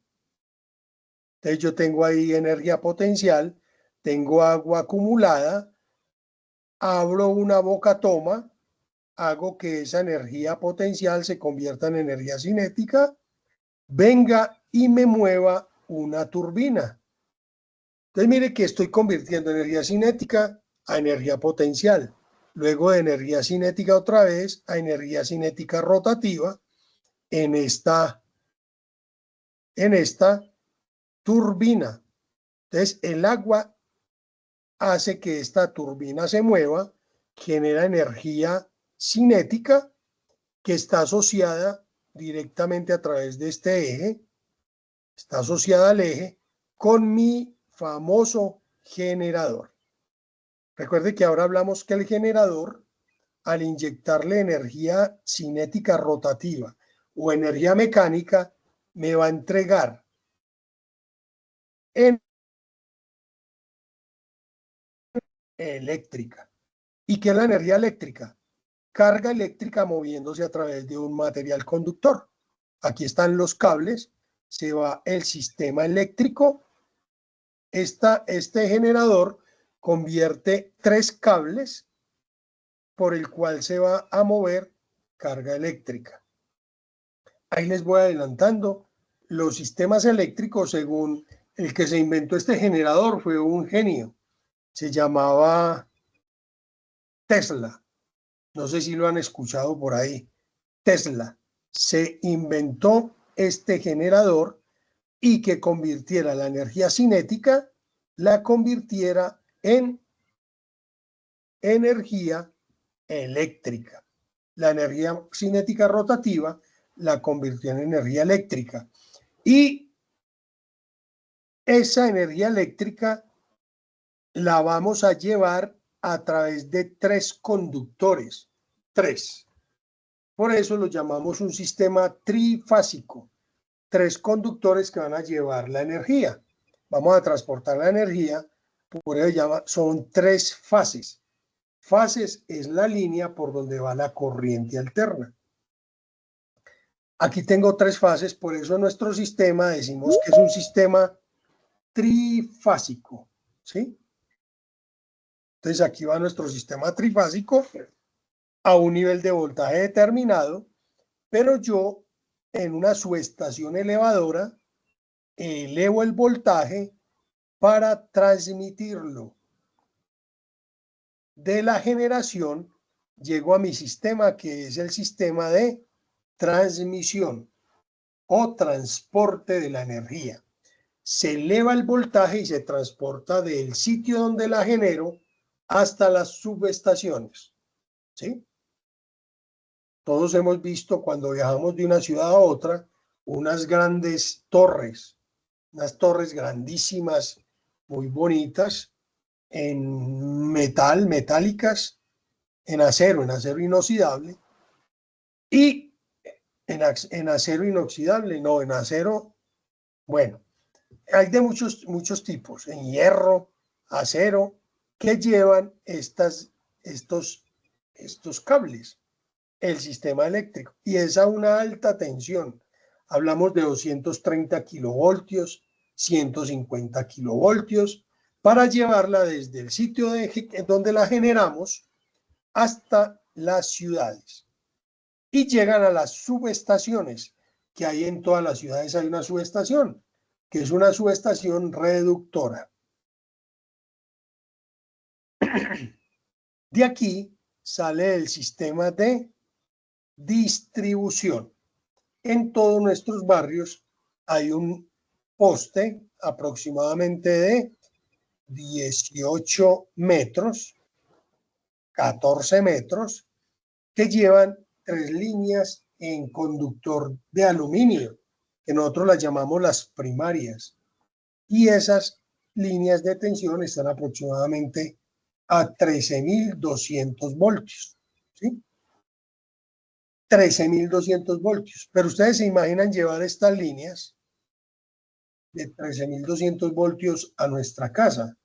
Entonces yo tengo ahí energía potencial, tengo agua acumulada, abro una boca toma, hago que esa energía potencial se convierta en energía cinética, venga y me mueva una turbina. Entonces mire que estoy convirtiendo energía cinética a energía potencial, luego de energía cinética otra vez a energía cinética rotativa en esta turbina. Entonces el agua hace que esta turbina se mueva, genera energía cinética que está asociada directamente a través de este eje, está asociada al eje con mi famoso generador. Recuerde que ahora hablamos que el generador, al inyectarle energía cinética rotativa o energía mecánica, me va a entregar eléctrica. ¿Y qué es la energía eléctrica? Carga eléctrica moviéndose a través de un material conductor. Aquí están los cables, se va el sistema eléctrico. Este generador convierte 3 cables por el cual se va a mover carga eléctrica. Ahí les voy adelantando. Los sistemas eléctricos, según el que se inventó este generador, fue un genio. Se llamaba Tesla. No sé si lo han escuchado por ahí. Tesla se inventó este generador y que convirtiera la energía cinética, la convirtiera en energía eléctrica. La energía cinética rotativa la convirtió en energía eléctrica. Y esa energía eléctrica la vamos a llevar a través de 3 conductores. 3. Por eso lo llamamos un sistema trifásico. 3 conductores que van a llevar la energía. Vamos a transportar la energía, por eso son 3 fases. Fases es la línea por donde va la corriente alterna. Aquí tengo 3 fases, por eso nuestro sistema decimos que es un sistema trifásico, ¿sí? Entonces aquí va nuestro sistema trifásico a un nivel de voltaje determinado, pero yo en una subestación elevadora elevo el voltaje para transmitirlo. De la generación llego a mi sistema, que es el sistema de transmisión o transporte de la energía. Se eleva el voltaje y se transporta del sitio donde la genero hasta las subestaciones, ¿sí? Todos hemos visto cuando viajamos de una ciudad a otra unas grandes torres, unas torres grandísimas, muy bonitas, en metal, metálicas, en acero inoxidable, y En acero inoxidable, no, en acero, bueno, hay de muchos tipos, en hierro, acero, que llevan estos cables, el sistema eléctrico, y es a una alta tensión. Hablamos de 230 kilovoltios, 150 kilovoltios, para llevarla desde el sitio donde la generamos hasta las ciudades. Y llegan a las subestaciones, que hay en todas las ciudades hay una subestación, que es una subestación reductora. De aquí sale el sistema de distribución. En todos nuestros barrios hay un poste aproximadamente de 18 metros, 14 metros, que llevan 3 líneas en conductor de aluminio, que nosotros las llamamos las primarias. Y esas líneas de tensión están aproximadamente a 13.200 voltios. ¿Sí? 13.200 voltios. Pero ustedes se imaginan llevar estas líneas de 13.200 voltios a nuestra casa.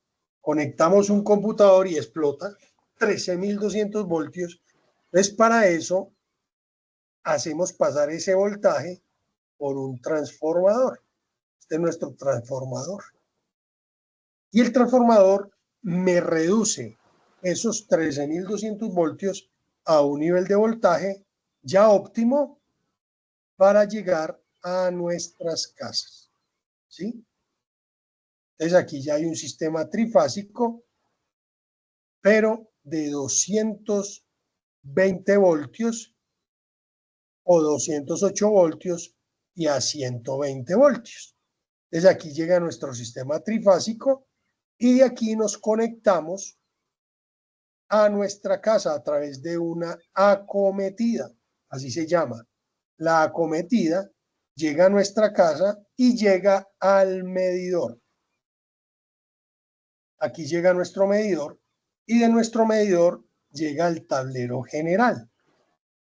Conectamos un computador y explota 13.200 voltios. Entonces, para eso hacemos pasar ese voltaje por un transformador. Este es nuestro transformador. Y el transformador me reduce esos 13.200 voltios a un nivel de voltaje ya óptimo para llegar a nuestras casas. ¿Sí? Entonces aquí ya hay un sistema trifásico, pero de 220 voltios o 208 voltios y a 120 voltios. Desde aquí llega nuestro sistema trifásico y de aquí nos conectamos a nuestra casa a través de una acometida, así se llama. La acometida llega a nuestra casa y llega al medidor. Aquí llega nuestro medidor y de nuestro medidor llega al tablero general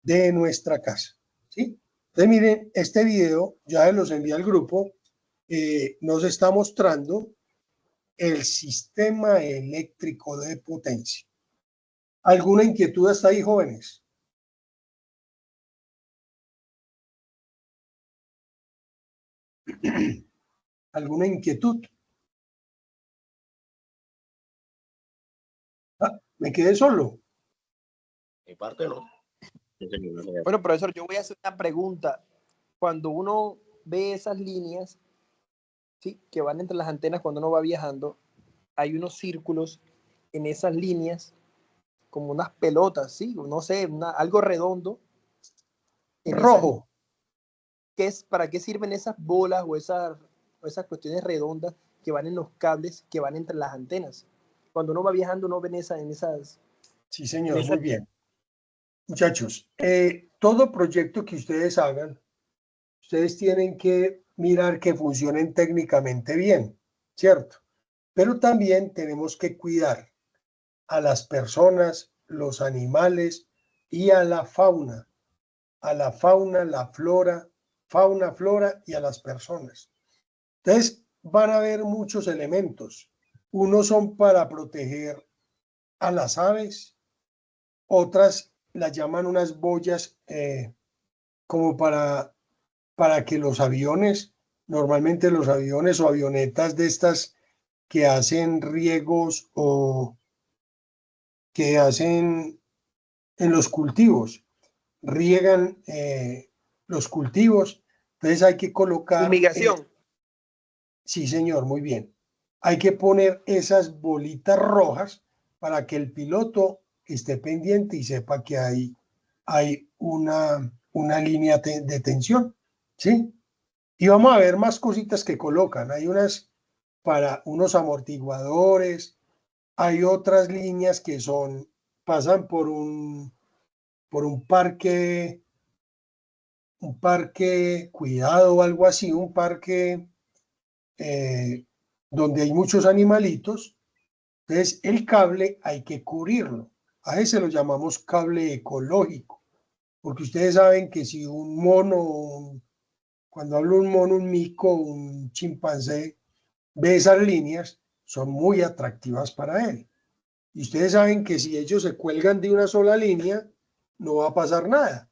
de nuestra casa. ¿Sí? Entonces miren, este video ya los envié al grupo, nos está mostrando el sistema eléctrico de potencia. ¿Alguna inquietud hasta ahí, jóvenes? ¿Alguna inquietud? Ah, me quedé solo. Mi parte no. Bueno, profesor, yo voy a hacer una pregunta. Cuando uno ve esas líneas, ¿sí?, que van entre las antenas cuando uno va viajando, hay unos círculos en esas líneas, como unas pelotas, ¿sí? No sé, algo redondo. Rojo. ¿Para qué sirven esas bolas o esas cuestiones redondas que van en los cables que van entre las antenas? Cuando uno va viajando, uno ve en esas... Sí, señor, muy bien. Muchachos, todo proyecto que ustedes hagan, ustedes tienen que mirar que funcionen técnicamente bien, ¿cierto? Pero también tenemos que cuidar a las personas, los animales y a la fauna, la flora, flora y a las personas. Entonces, van a haber muchos elementos. Unos son para proteger a las aves, otras las llaman unas boyas como para que los aviones, normalmente los aviones o avionetas de estas que hacen riegos o que hacen en los cultivos, riegan los cultivos, entonces hay que colocar... Fumigación. Sí, señor, muy bien. Hay que poner esas bolitas rojas para que el piloto esté pendiente y sepa que hay una línea de tensión, ¿sí? Y vamos a ver más cositas que colocan. Hay unas para unos amortiguadores, hay otras líneas que pasan por un parque cuidado o algo así, un parque donde hay muchos animalitos. Entonces el cable hay que cubrirlo. A ese lo llamamos cable ecológico. porque ustedes saben que si un mono, cuando hablo un mono, un mico, un chimpancé, ve esas líneas, son muy atractivas para él. Y ustedes saben que si ellos se cuelgan de una sola línea, no va a pasar nada,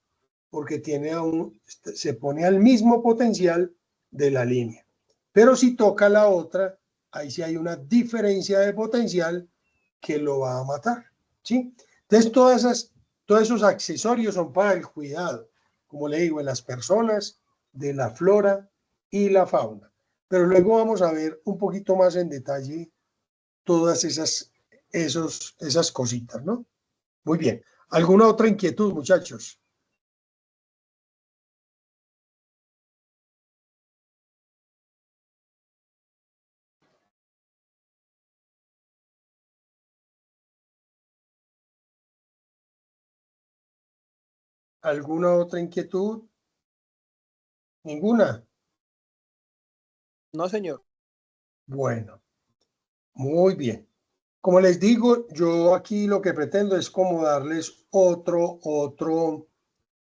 porque se pone al mismo potencial de la línea. Pero si toca la otra, ahí sí hay una diferencia de potencial que lo va a matar, ¿sí? Entonces, todos esos accesorios son para el cuidado, como le digo, en las personas, de la flora y la fauna. Pero luego vamos a ver un poquito más en detalle todas esas cositas, ¿no? Muy bien. ¿Alguna otra inquietud, muchachos? ¿Alguna otra inquietud? ¿Ninguna? No, señor. Bueno, muy bien. Como les digo, yo aquí lo que pretendo es como darles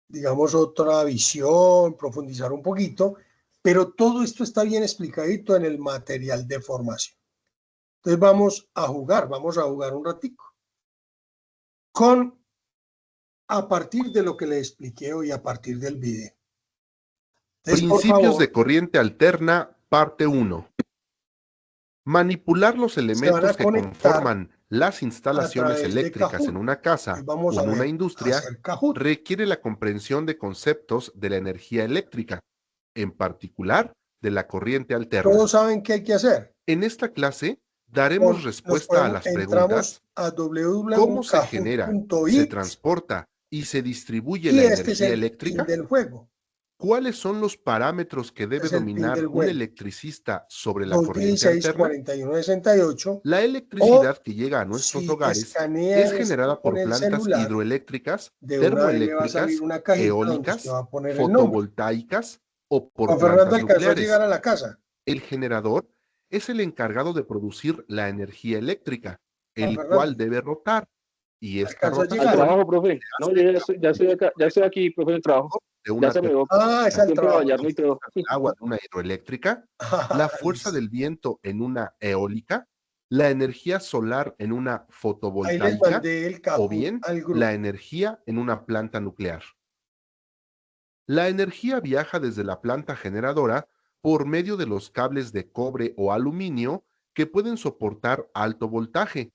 digamos, otra visión, profundizar un poquito, pero todo esto está bien explicadito en el material de formación. Entonces vamos a jugar un ratico a partir de lo que les expliqué hoy, a partir del video. Entonces, Principios de corriente alterna, parte 1. Manipular los elementos que conforman las instalaciones eléctricas en una casa o en una industria requiere la comprensión de conceptos de la energía eléctrica, en particular de la corriente alterna. Todos saben qué hay que hacer. En esta clase daremos respuesta a las preguntas: ¿cómo se genera, se transporta y se distribuye la energía eléctrica? Del juego. ¿Cuáles son los parámetros que debe dominar un electricista sobre la corriente alterna? 4168, la electricidad que llega a nuestros hogares es generada por plantas hidroeléctricas, termoeléctricas, eólicas, fotovoltaicas o por plantas nucleares. A la casa. El generador es el encargado de producir la energía eléctrica, el cual debe rotar. Y esta rotación... Al trabajo, profe. No, ya estoy acá, ya estoy aquí, profe, en el trabajo. De una es el trabajo. Agua de una hidroeléctrica, la fuerza del viento en una eólica, la energía solar en una fotovoltaica o bien la energía en una planta nuclear. La energía viaja desde la planta generadora por medio de los cables de cobre o aluminio que pueden soportar alto voltaje.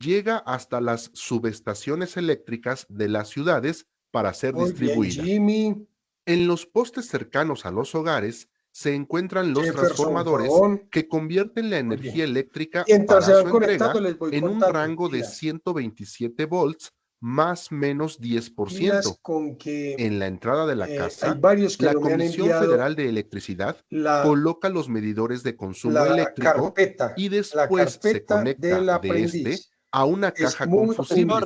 Llega hasta las subestaciones eléctricas de las ciudades para ser distribuida. En los postes cercanos a los hogares se encuentran los transformadores que convierten la energía eléctrica para su entrega en un rango de 127 volts más menos 10%. En la entrada de la casa, la Comisión Federal de Electricidad coloca los medidores de consumo eléctrico y después se conecta de este a una caja con fusibles,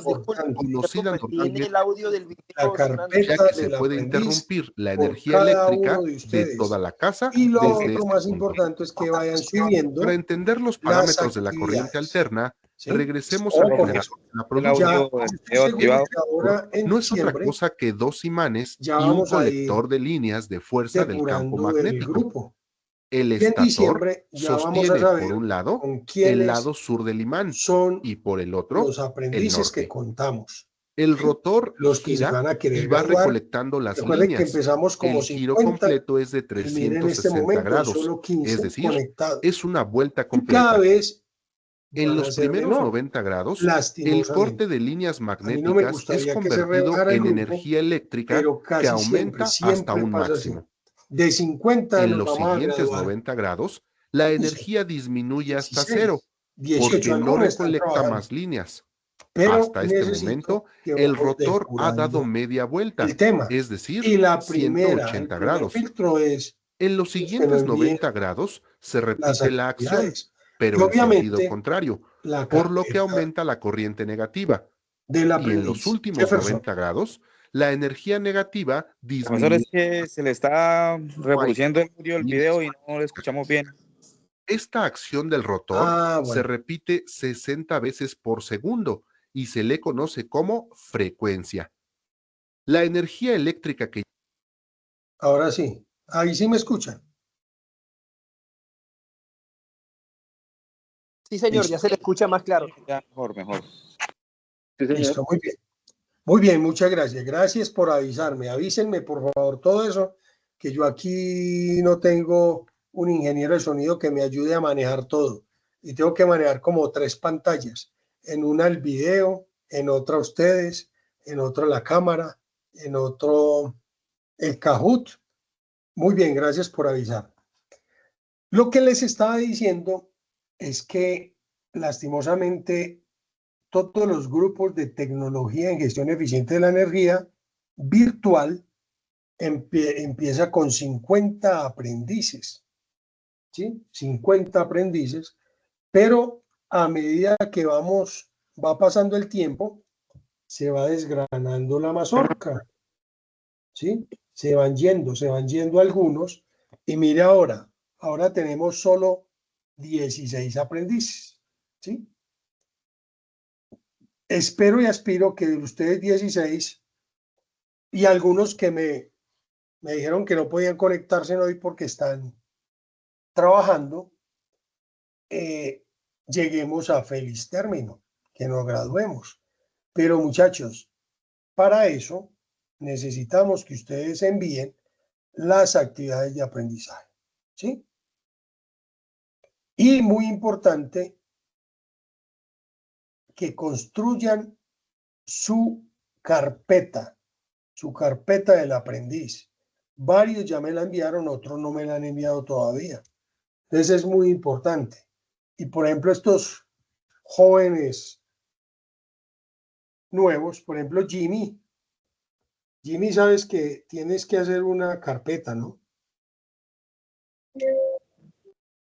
conocida normalmente la carpeta, ya que se puede interrumpir la energía eléctrica de toda la casa. Y lo otro más importante es que vayan subiendo. Para entender los parámetros de la corriente alterna, regresemos al generador de la producción. No es otra cosa que dos imanes y un colector de líneas de fuerza del campo magnético. El estator sostiene por un lado el lado sur del imán y por el otro los aprendices que contamos. El rotor gira y va recolectando las líneas. El giro completo es de 360 grados, es decir, es una vuelta completa. En los primeros 90 grados, el corte de líneas magnéticas es convertido en energía eléctrica que aumenta hasta un máximo. De 50 en los siguientes 90 grados, la energía disminuye hasta 0, porque no recolecta más líneas. Hasta este momento, el rotor ha dado media vuelta, es decir, 180 grados. En los siguientes 90 grados se repite la acción, pero en sentido contrario, por lo que aumenta la corriente negativa. Y en los últimos 90 grados, la energía negativa disminuye. Es que se le está reproduciendo el video y no lo escuchamos bien. Esta acción del rotor se repite 60 veces por segundo y se le conoce como frecuencia. La energía eléctrica que... Ahora sí, ahí sí me escuchan. Sí, señor, Listo. ya se le escucha más claro. Ya, mejor, mejor. Sí, señor. Listo, muy bien. Muy bien, muchas gracias. Gracias por avisarme. Avísenme, por favor, todo eso, que yo aquí no tengo un ingeniero de sonido que me ayude a manejar todo. Y tengo que manejar como 3 pantallas. En una el video, en otra ustedes, en otra la cámara, en otro el Kahoot. Muy bien, gracias por avisar. Lo que les estaba diciendo es que lastimosamente todos los grupos de tecnología en gestión eficiente de la energía virtual empieza con 50 aprendices, ¿sí? 50 aprendices, pero a medida que va pasando el tiempo, se va desgranando la mazorca, ¿sí? Se van yendo algunos, y mire ahora tenemos solo 16 aprendices, ¿sí? Espero y aspiro que de ustedes 16 y algunos que me dijeron que no podían conectarse hoy porque están trabajando, lleguemos a feliz término, que nos graduemos. Pero muchachos, para eso necesitamos que ustedes envíen las actividades de aprendizaje, ¿sí? Y muy importante, que construyan su carpeta del aprendiz. Varios ya me la enviaron, otros no me la han enviado todavía. Entonces es muy importante. Y por ejemplo, estos jóvenes nuevos, por ejemplo, Jimmy, sabes que tienes que hacer una carpeta, ¿no?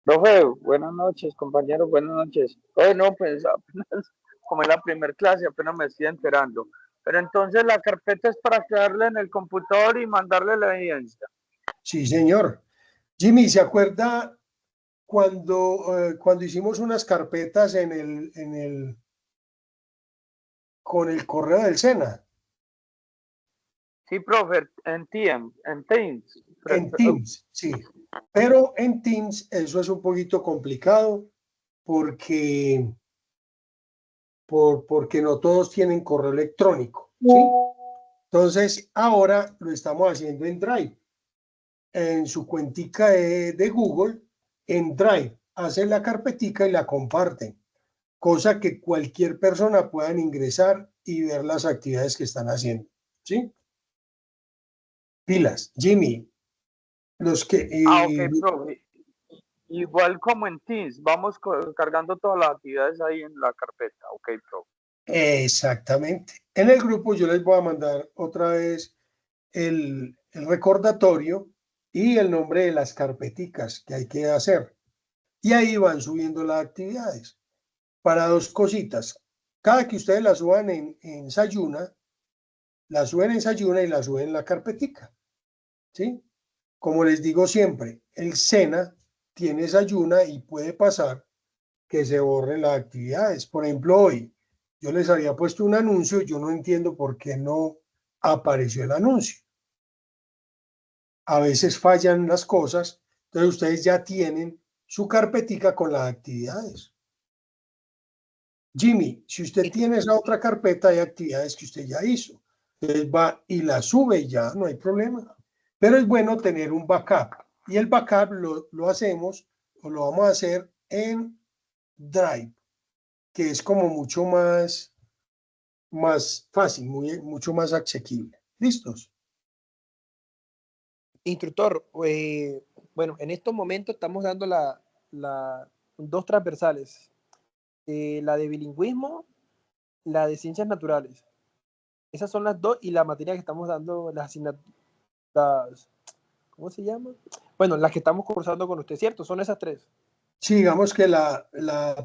Profe, buenas noches, compañeros, buenas noches. No, pues apenas, como es la primera clase, apenas me estoy enterando. Pero entonces la carpeta es para crearla en el computador y mandarle la evidencia. Sí, señor. Jimmy, ¿se acuerda cuando hicimos unas carpetas con el correo del SENA? Sí, profe, en Teams, En Teams, sí. Pero en Teams eso es un poquito complicado porque, porque no todos tienen correo electrónico, ¿sí? Entonces, ahora lo estamos haciendo en Drive. En su cuentica de Google, en Drive, hacen la carpetica y la comparten, cosa que cualquier persona pueda ingresar y ver las actividades que están haciendo, ¿sí? Pilas, Jimmy, los que... ok, profe. Igual como en Teams, vamos cargando todas las actividades ahí en la carpeta. Ok, profe. Exactamente. En el grupo yo les voy a mandar otra vez el recordatorio y el nombre de las carpeticas que hay que hacer. Y ahí van subiendo las actividades. Para 2 cositas. Cada que ustedes la suban en Sayuna, la suben en Sayuna y la suben en la carpetica, ¿sí? Como les digo siempre, el SENA tiene Sayuna y puede pasar que se borren las actividades. Por ejemplo, hoy yo les había puesto un anuncio, yo no entiendo por qué no apareció el anuncio. A veces fallan las cosas, entonces ustedes ya tienen su carpetica con las actividades. Jimmy, si usted tiene esa otra carpeta de actividades que usted ya hizo, entonces va y la sube y ya no hay problema. Pero es bueno tener un backup y el backup lo hacemos o lo vamos a hacer en Drive, que es como mucho más fácil, mucho más asequible. ¿Listos? Instructor, bueno, en estos momentos estamos dando dos transversales, la de bilingüismo, la de ciencias naturales. Esas son las dos y la materia que estamos dando, las asignaturas, ¿cómo se llama? Bueno, las que estamos cursando con usted, ¿cierto? Son esas 3. Sí, digamos que la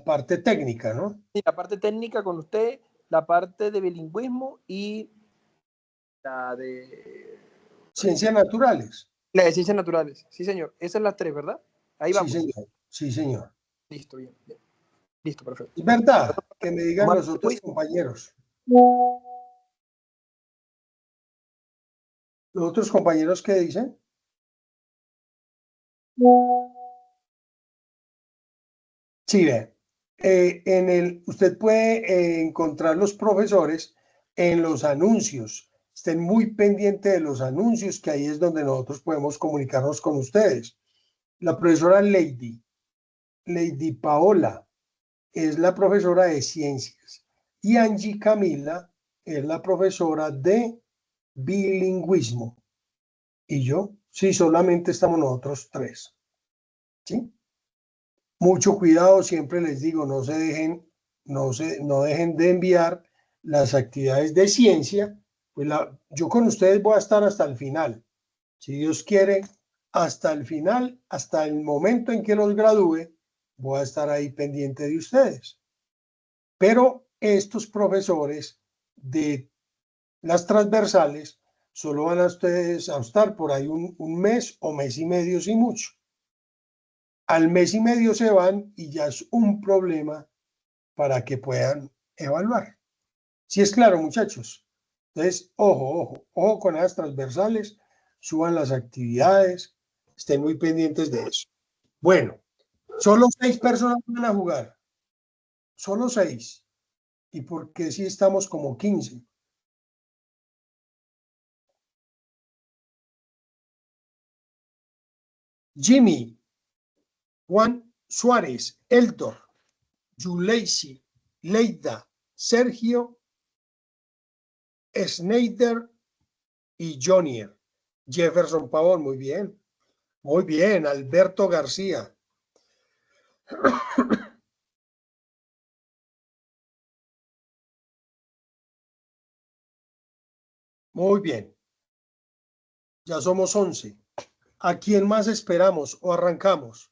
parte técnica, ¿no? Sí, la parte técnica con usted, la parte de bilingüismo y la de... Ciencias naturales. La de ciencias naturales, sí señor. Esas son las 3, ¿verdad? Ahí Sí, vamos. señor. Sí, señor. Listo, bien. Listo, perfecto. Es verdad, que me digan los otros compañeros. ¿Los otros compañeros qué dicen? Sí, vean. Usted puede encontrar los profesores en los anuncios. Estén muy pendientes de los anuncios, que ahí es donde nosotros podemos comunicarnos con ustedes. La profesora Lady Paola, es la profesora de ciencias. Y Angie Camila es la profesora de bilingüismo. Y yo, sí, solamente estamos nosotros tres. ¿Sí? Mucho cuidado, siempre les digo, no dejen de enviar las actividades de ciencia. Pues yo con ustedes voy a estar hasta el final. Si Dios quiere, hasta el final, hasta el momento en que los gradúe, voy a estar ahí pendiente de ustedes. Pero estos profesores de las transversales solo van a ustedes a estar por ahí un mes o mes y medio, sin mucho. Al mes y medio se van y ya es un problema para que puedan evaluar. ¿Sí es claro, muchachos? Entonces, ojo con las transversales, suban las actividades, estén muy pendientes de eso. Bueno, solo 6 personas van a jugar. Solo 6. ¿Y por qué si estamos como 15? Jimmy, Juan Suárez, Eldor, Yuleisi, Leida, Sergio, Schneider y Jonier. Jefferson Pavón, muy bien. Muy bien, Alberto García. Muy bien. Ya somos 11. ¿A quién más esperamos o arrancamos?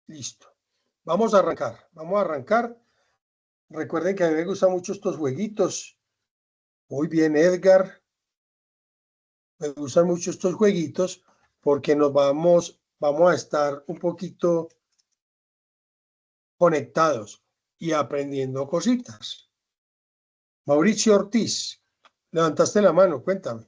Listo. Vamos a arrancar. Recuerden que a mí me gustan mucho estos jueguitos. Muy bien, Edgar. Me gustan mucho estos jueguitos porque vamos a estar un poquito conectados y aprendiendo cositas. Mauricio Ortiz, levantaste la mano, cuéntame.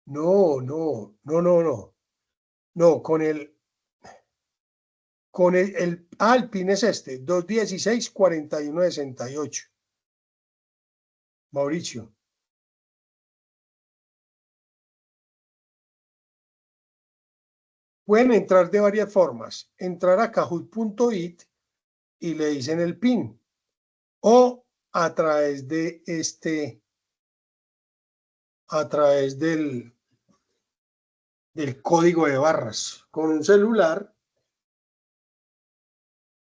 No, con el PIN es este, 216-4168. Mauricio. Pueden entrar de varias formas. Entrar a kahoot.it y le dicen el PIN. O a través de del código de barras. Con un celular,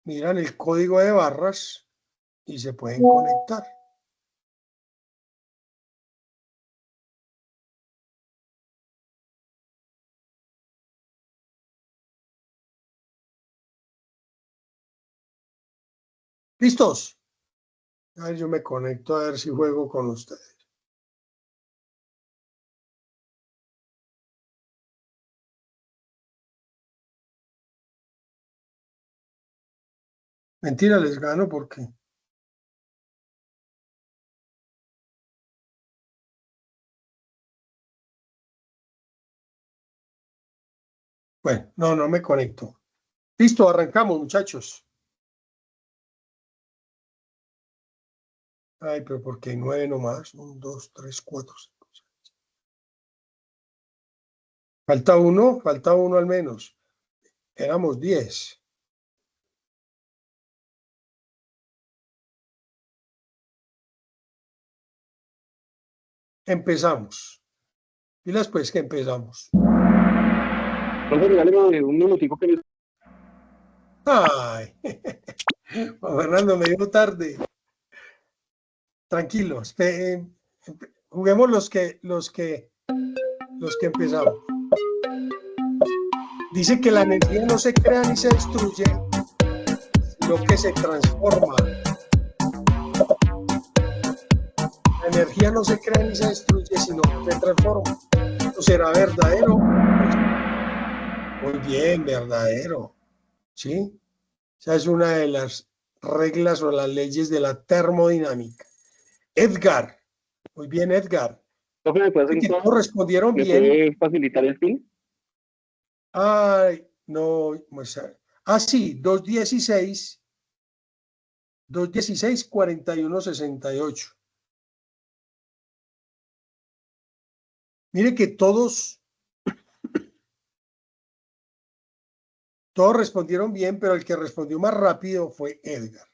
miran el código de barras y se pueden conectar. ¿Listos? A ver, yo me conecto a ver si juego con ustedes. Mentira, les gano porque... Bueno, no me conecto. Listo, arrancamos, muchachos. Ay, pero ¿por qué 9 nomás? 1, 2, 3, 4, 5, 6. Falta uno al menos. Éramos 10. Empezamos. Y después que empezamos. Regáleme un minutico que... Ay, Juan Fernando, me dio tarde. Tranquilos. Juguemos los que empezamos. Dice que la energía no se crea ni se destruye, sino que se transforma. energía no se crea ni se destruye, sino que se transforma. ¿Eso será verdadero? Muy bien, verdadero. ¿Sí? Esa es una de las reglas o las leyes de la termodinámica. Edgar. Muy bien, Edgar. ¿Me Todos respondieron bien. puede facilitar el PIN? Ay, no. Sí, 216. 4168. Mire que todos respondieron bien, pero el que respondió más rápido fue Edgar.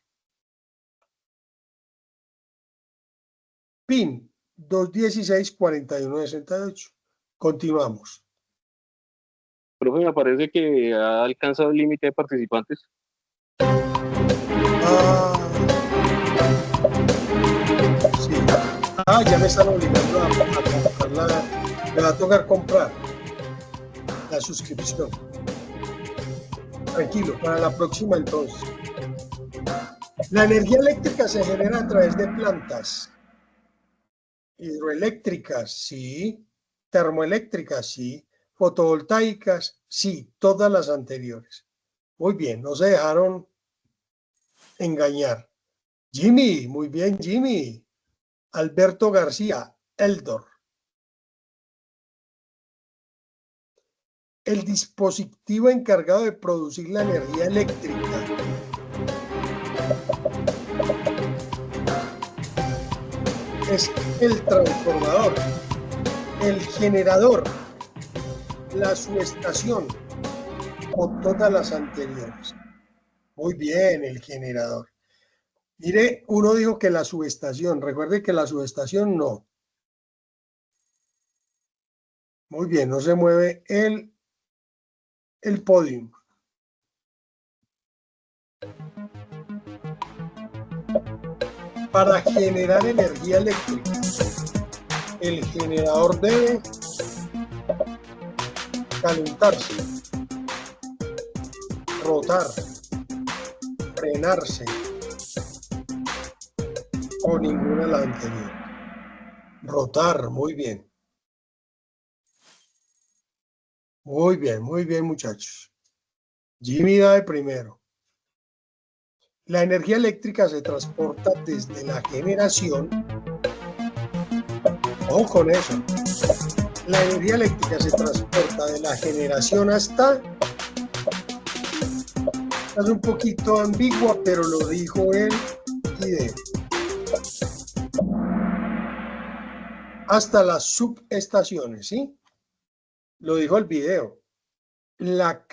PIN 216-4168. Continuamos. Profe, me parece que ha alcanzado el límite de participantes. Sí. Ya me están obligando a comprarla. Me va a tocar comprar la suscripción. Tranquilo, para la próxima entonces. La energía eléctrica se genera a través de plantas. Hidroeléctricas, sí. Termoeléctricas, sí. Fotovoltaicas, sí. Todas las anteriores. Muy bien, no se dejaron engañar. Jimmy, muy bien, Jimmy. Alberto García, Eldor. El dispositivo encargado de producir la energía eléctrica. Es el transformador, el generador, la subestación o todas las anteriores. Muy bien, el generador. Mire, uno dijo que la subestación. Recuerde que la subestación no. Muy bien, no se mueve el podium. Para generar energía eléctrica, el generador debe calentarse, rotar, frenarse o ninguna de la anterior. Rotar, muy bien. Muy bien, muchachos. Jimmy da de primero. La energía eléctrica se transporta desde la generación. Ojo con eso. La energía eléctrica se transporta de la generación hasta... Es un poquito ambigua, pero lo dijo el IDE. Hasta las subestaciones, ¿sí? Lo dijo el video. La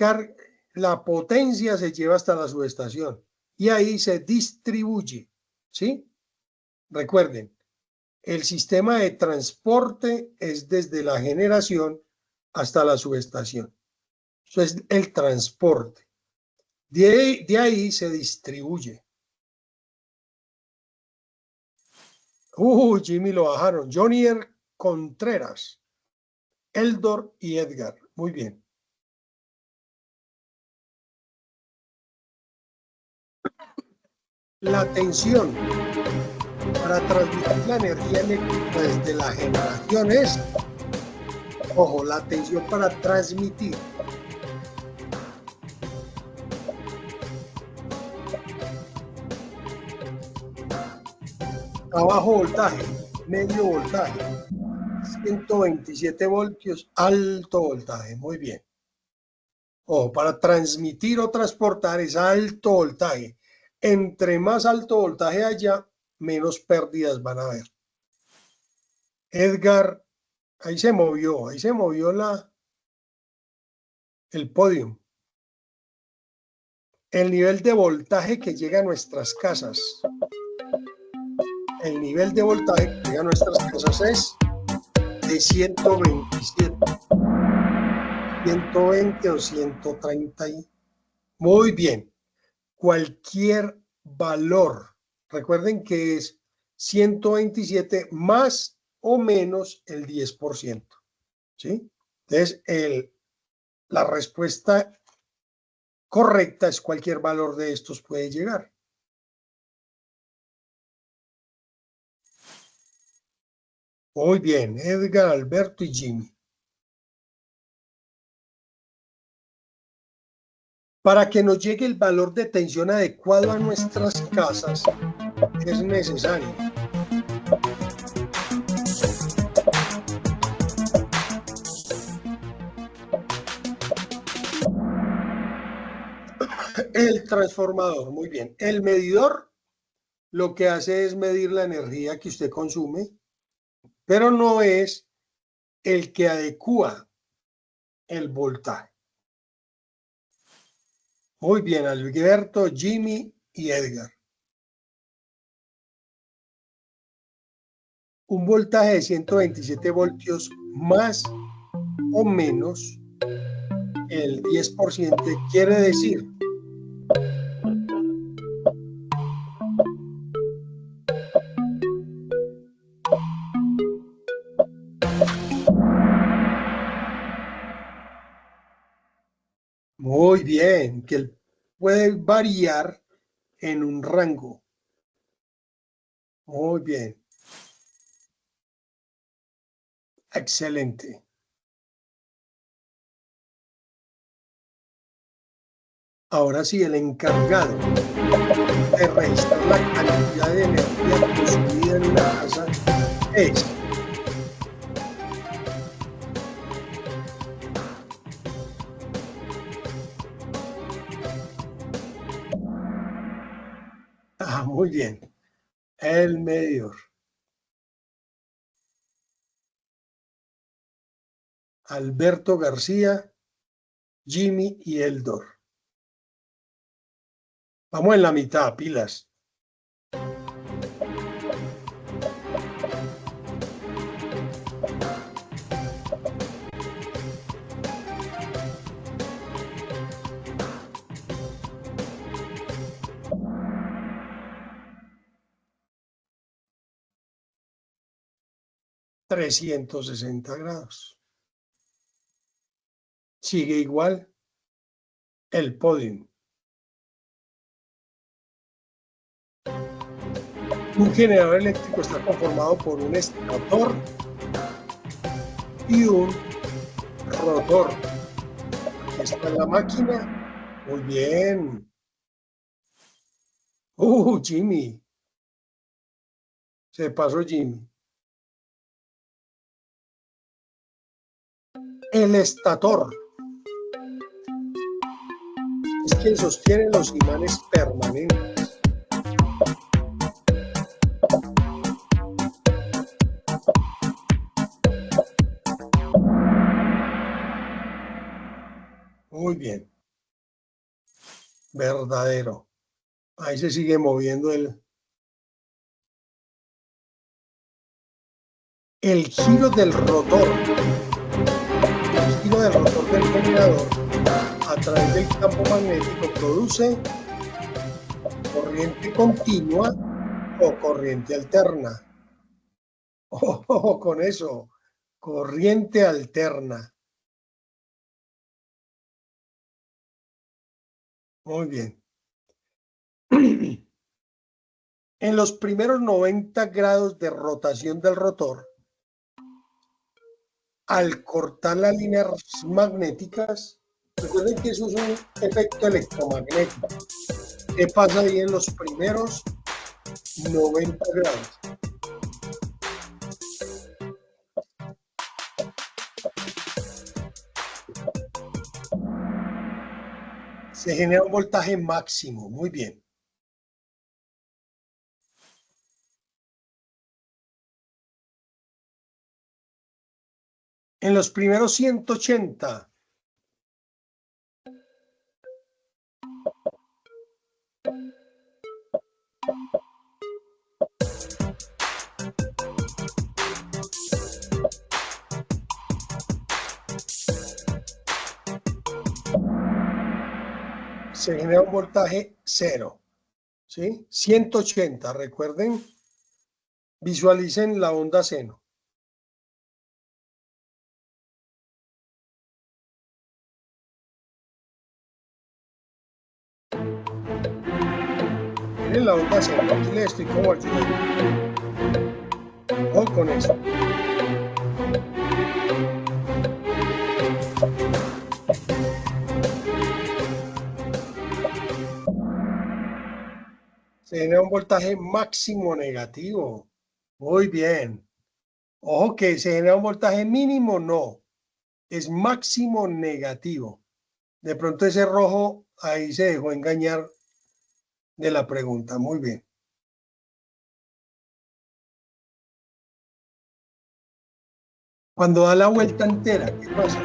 potencia se lleva hasta la subestación y ahí se distribuye, ¿sí? Recuerden, el sistema de transporte es desde la generación hasta la subestación. Eso es el transporte. De ahí se distribuye. Jimmy lo bajaron. Jonier Contreras, Eldor y Edgar. Muy bien. La tensión para transmitir la energía eléctrica desde la generación es, ojo, la tensión para transmitir. A bajo voltaje, medio voltaje, 127 voltios, alto voltaje. Muy bien. Ojo, para transmitir o transportar es alto voltaje. Entre más alto voltaje haya, menos pérdidas van a haber. Edgar, ahí se movió el podium. El nivel de voltaje que llega a nuestras casas. El nivel de voltaje que llega a nuestras casas es de 127, 120 o 130. Muy bien. Cualquier valor, recuerden que es 127 más o menos el 10%, ¿sí? Entonces, la respuesta correcta es cualquier valor de estos puede llegar. Muy bien, Edgar, Alberto y Jimmy. Para que nos llegue el valor de tensión adecuado a nuestras casas, es necesario el transformador. Muy bien. El medidor lo que hace es medir la energía que usted consume, pero no es el que adecua el voltaje. Muy bien, Alberto, Jimmy y Edgar. Un voltaje de 127 voltios más o menos el 10% quiere decir muy bien, que puede variar en un rango. Muy bien. Excelente. Ahora sí, el encargado de registrar la cantidad de energía consumida en una casa es muy bien, el medidor. Alberto García, Jimmy y Eldor. Vamos en la mitad, pilas. $360. Sigue igual el podium. Un generador eléctrico está conformado por un estator y un rotor. Aquí está la máquina. Muy bien. Jimmy. Se pasó Jimmy. El estator es quien sostiene los imanes permanentes. Muy bien. Verdadero. Ahí se sigue moviendo el giro del rotor. El giro del rotor del generador a través del campo magnético produce corriente continua o corriente alterna. Ojo con eso, corriente alterna. Muy bien. En los primeros 90 grados de rotación del rotor, al cortar las líneas magnéticas, recuerden que eso es un efecto electromagnético. ¿Qué pasa ahí en los primeros 90 grados? Se genera un voltaje máximo. Muy bien. En los primeros 180, se genera un voltaje cero, ¿sí? 180, recuerden, visualicen la onda seno. Miren la onda seno, aquí le estoy como ayudando. Ojo con eso. genera un voltaje máximo negativo. Muy bien. Ojo que se genera un voltaje mínimo, no. Es máximo negativo. De pronto ese rojo ahí se dejó engañar de la pregunta. Muy bien. Cuando da la vuelta entera, ¿qué pasa?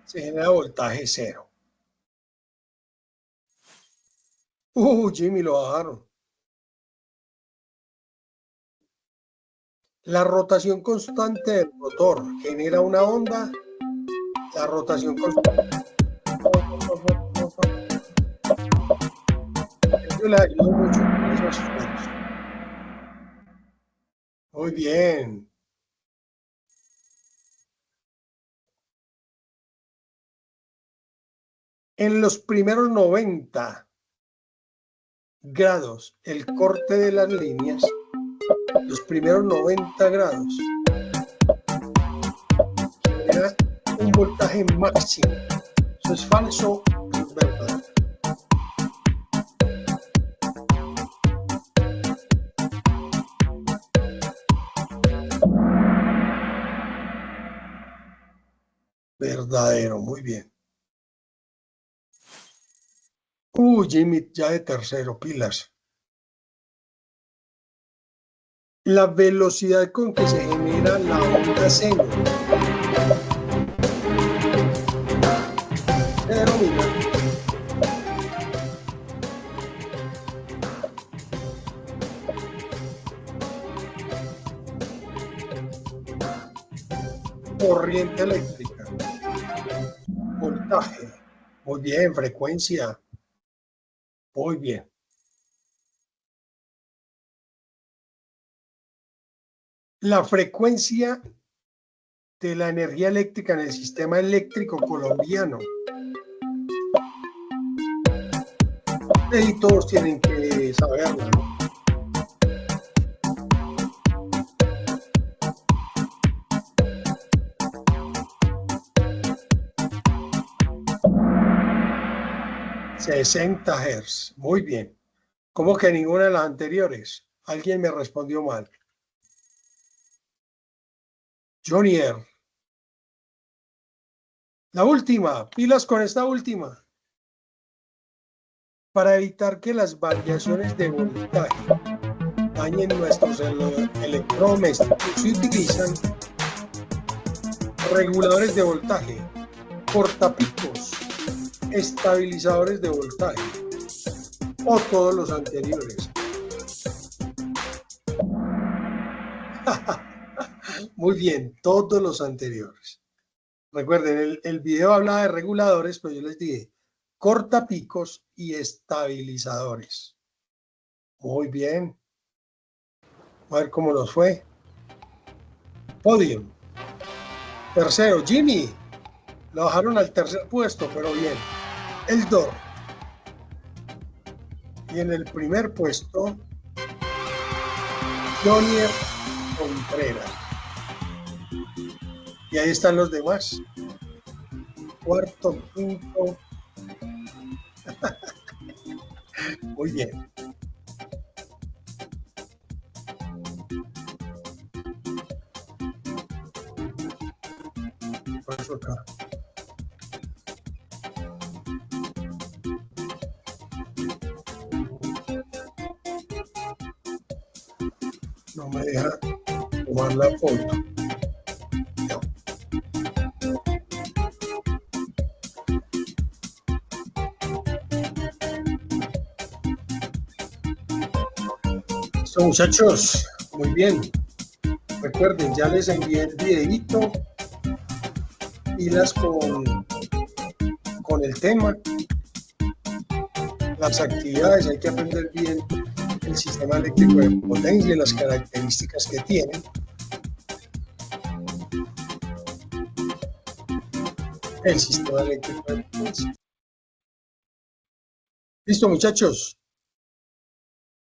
Se genera voltaje cero. Jimmy, lo bajaron. La rotación constante del rotor genera una onda. La rotación constante. Yo le ayudo mucho con esos esfuerzos. Muy bien. En los primeros 90 grados, el corte de las líneas, los primeros 90 grados, genera un voltaje máximo. Eso es falso, es verdad. Verdadero, muy bien. Jimmy, ya de tercero, pilas. La velocidad con que se genera la onda seno. Pero mira. Corriente eléctrica. Voltaje. Muy bien, frecuencia. Muy bien. La frecuencia de la energía eléctrica en el sistema eléctrico colombiano. Y todos tienen que saberlo, ¿no? $60 Hz. Muy bien. ¿Cómo que ninguna de las anteriores? Alguien me respondió mal. Jonier. La última. Pilas con esta última. Para evitar que las variaciones de voltaje dañen nuestros electrodomésticos, se utilizan reguladores de voltaje, cortapicos, estabilizadores de voltaje o todos los anteriores. Muy bien, todos los anteriores. Recuerden, el video hablaba de reguladores, pero yo les dije cortapicos y estabilizadores. Muy bien. A ver cómo nos fue. Podium. Tercero, Jimmy. Lo bajaron al tercer puesto, pero bien. Eldor. Y en el primer puesto, Jonier Contreras. Y ahí están los demás. Cuarto, quinto. Muy bien. Paso acá. No me deja tomar la foto. No. Listo, muchachos, muy bien. Recuerden, ya les envié el videito, pilas con el tema, las actividades, hay que aprender bien el sistema eléctrico de potencia y las características que tiene. el sistema eléctrico de potencia. Listo, muchachos.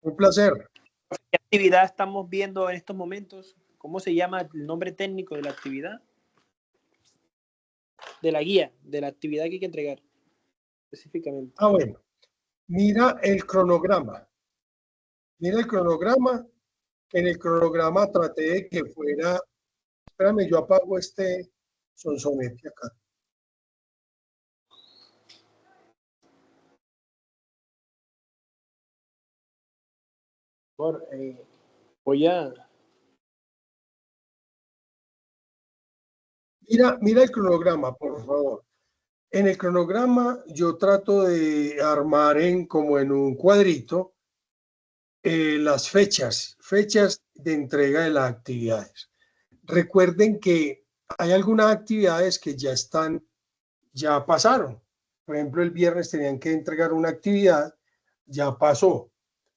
Un placer. ¿Qué actividad estamos viendo en estos momentos? ¿Cómo se llama el nombre técnico de la actividad? De la guía, de la actividad que hay que entregar específicamente. Ah, bueno. Mira el cronograma. Mira el cronograma. En el cronograma traté de que fuera... Espérame, yo apago este sonsonete acá. Voy a... Mira el cronograma, por favor. En el cronograma yo trato de armar como en un cuadrito las fechas de entrega de las actividades. Recuerden que hay algunas actividades que ya pasaron. Por ejemplo, el viernes tenían que entregar una actividad, ya pasó.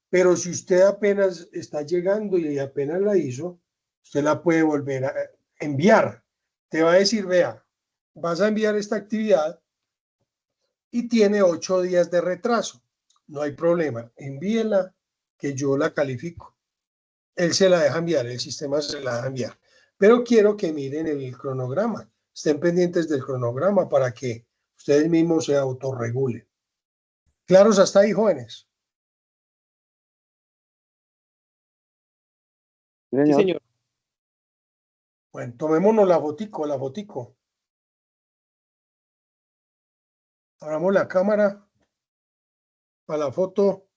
Pero si usted apenas está llegando y apenas la hizo, usted la puede volver a enviar. Te va a decir, vea, vas a enviar esta actividad y tiene 8 días de retraso. No hay problema, envíela que yo la califico. Él se la deja enviar, el sistema se la deja enviar. Pero quiero que miren el cronograma, estén pendientes del cronograma para que ustedes mismos se autorregulen. ¿Claros hasta ahí, jóvenes? Sí, señor. Bueno, tomémonos la fotico. Abramos la cámara para la foto.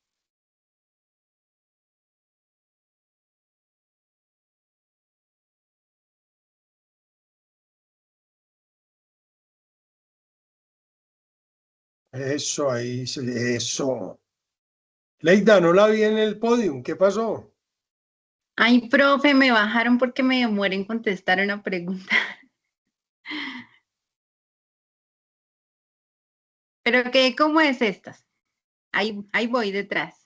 Eso, ahí, eso. Leida, no la vi en el podium, ¿qué pasó? Ay, profe, me bajaron porque me demoré en contestar una pregunta. Pero ¿qué? ¿Cómo es estas? Ahí voy detrás.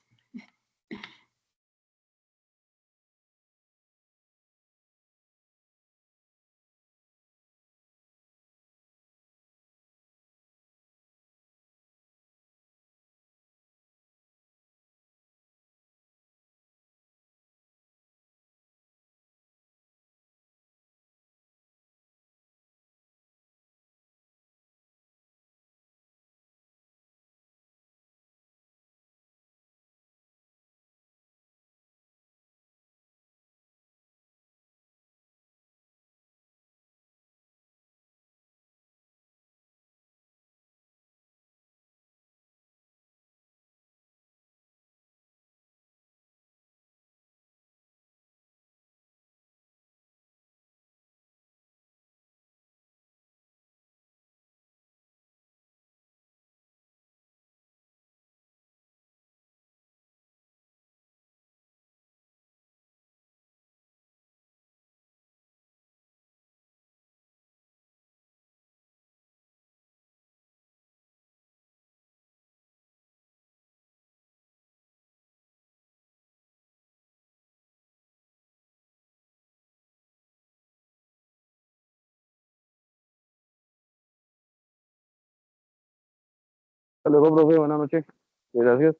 Hasta luego, profe. Buenas noches. Gracias.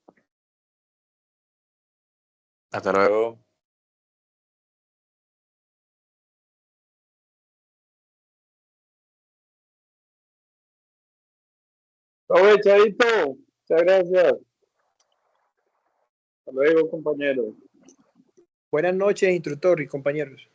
Hasta luego. Aprovechadito. Muchas gracias. Hasta luego, compañeros. Buenas noches, instructor y compañeros.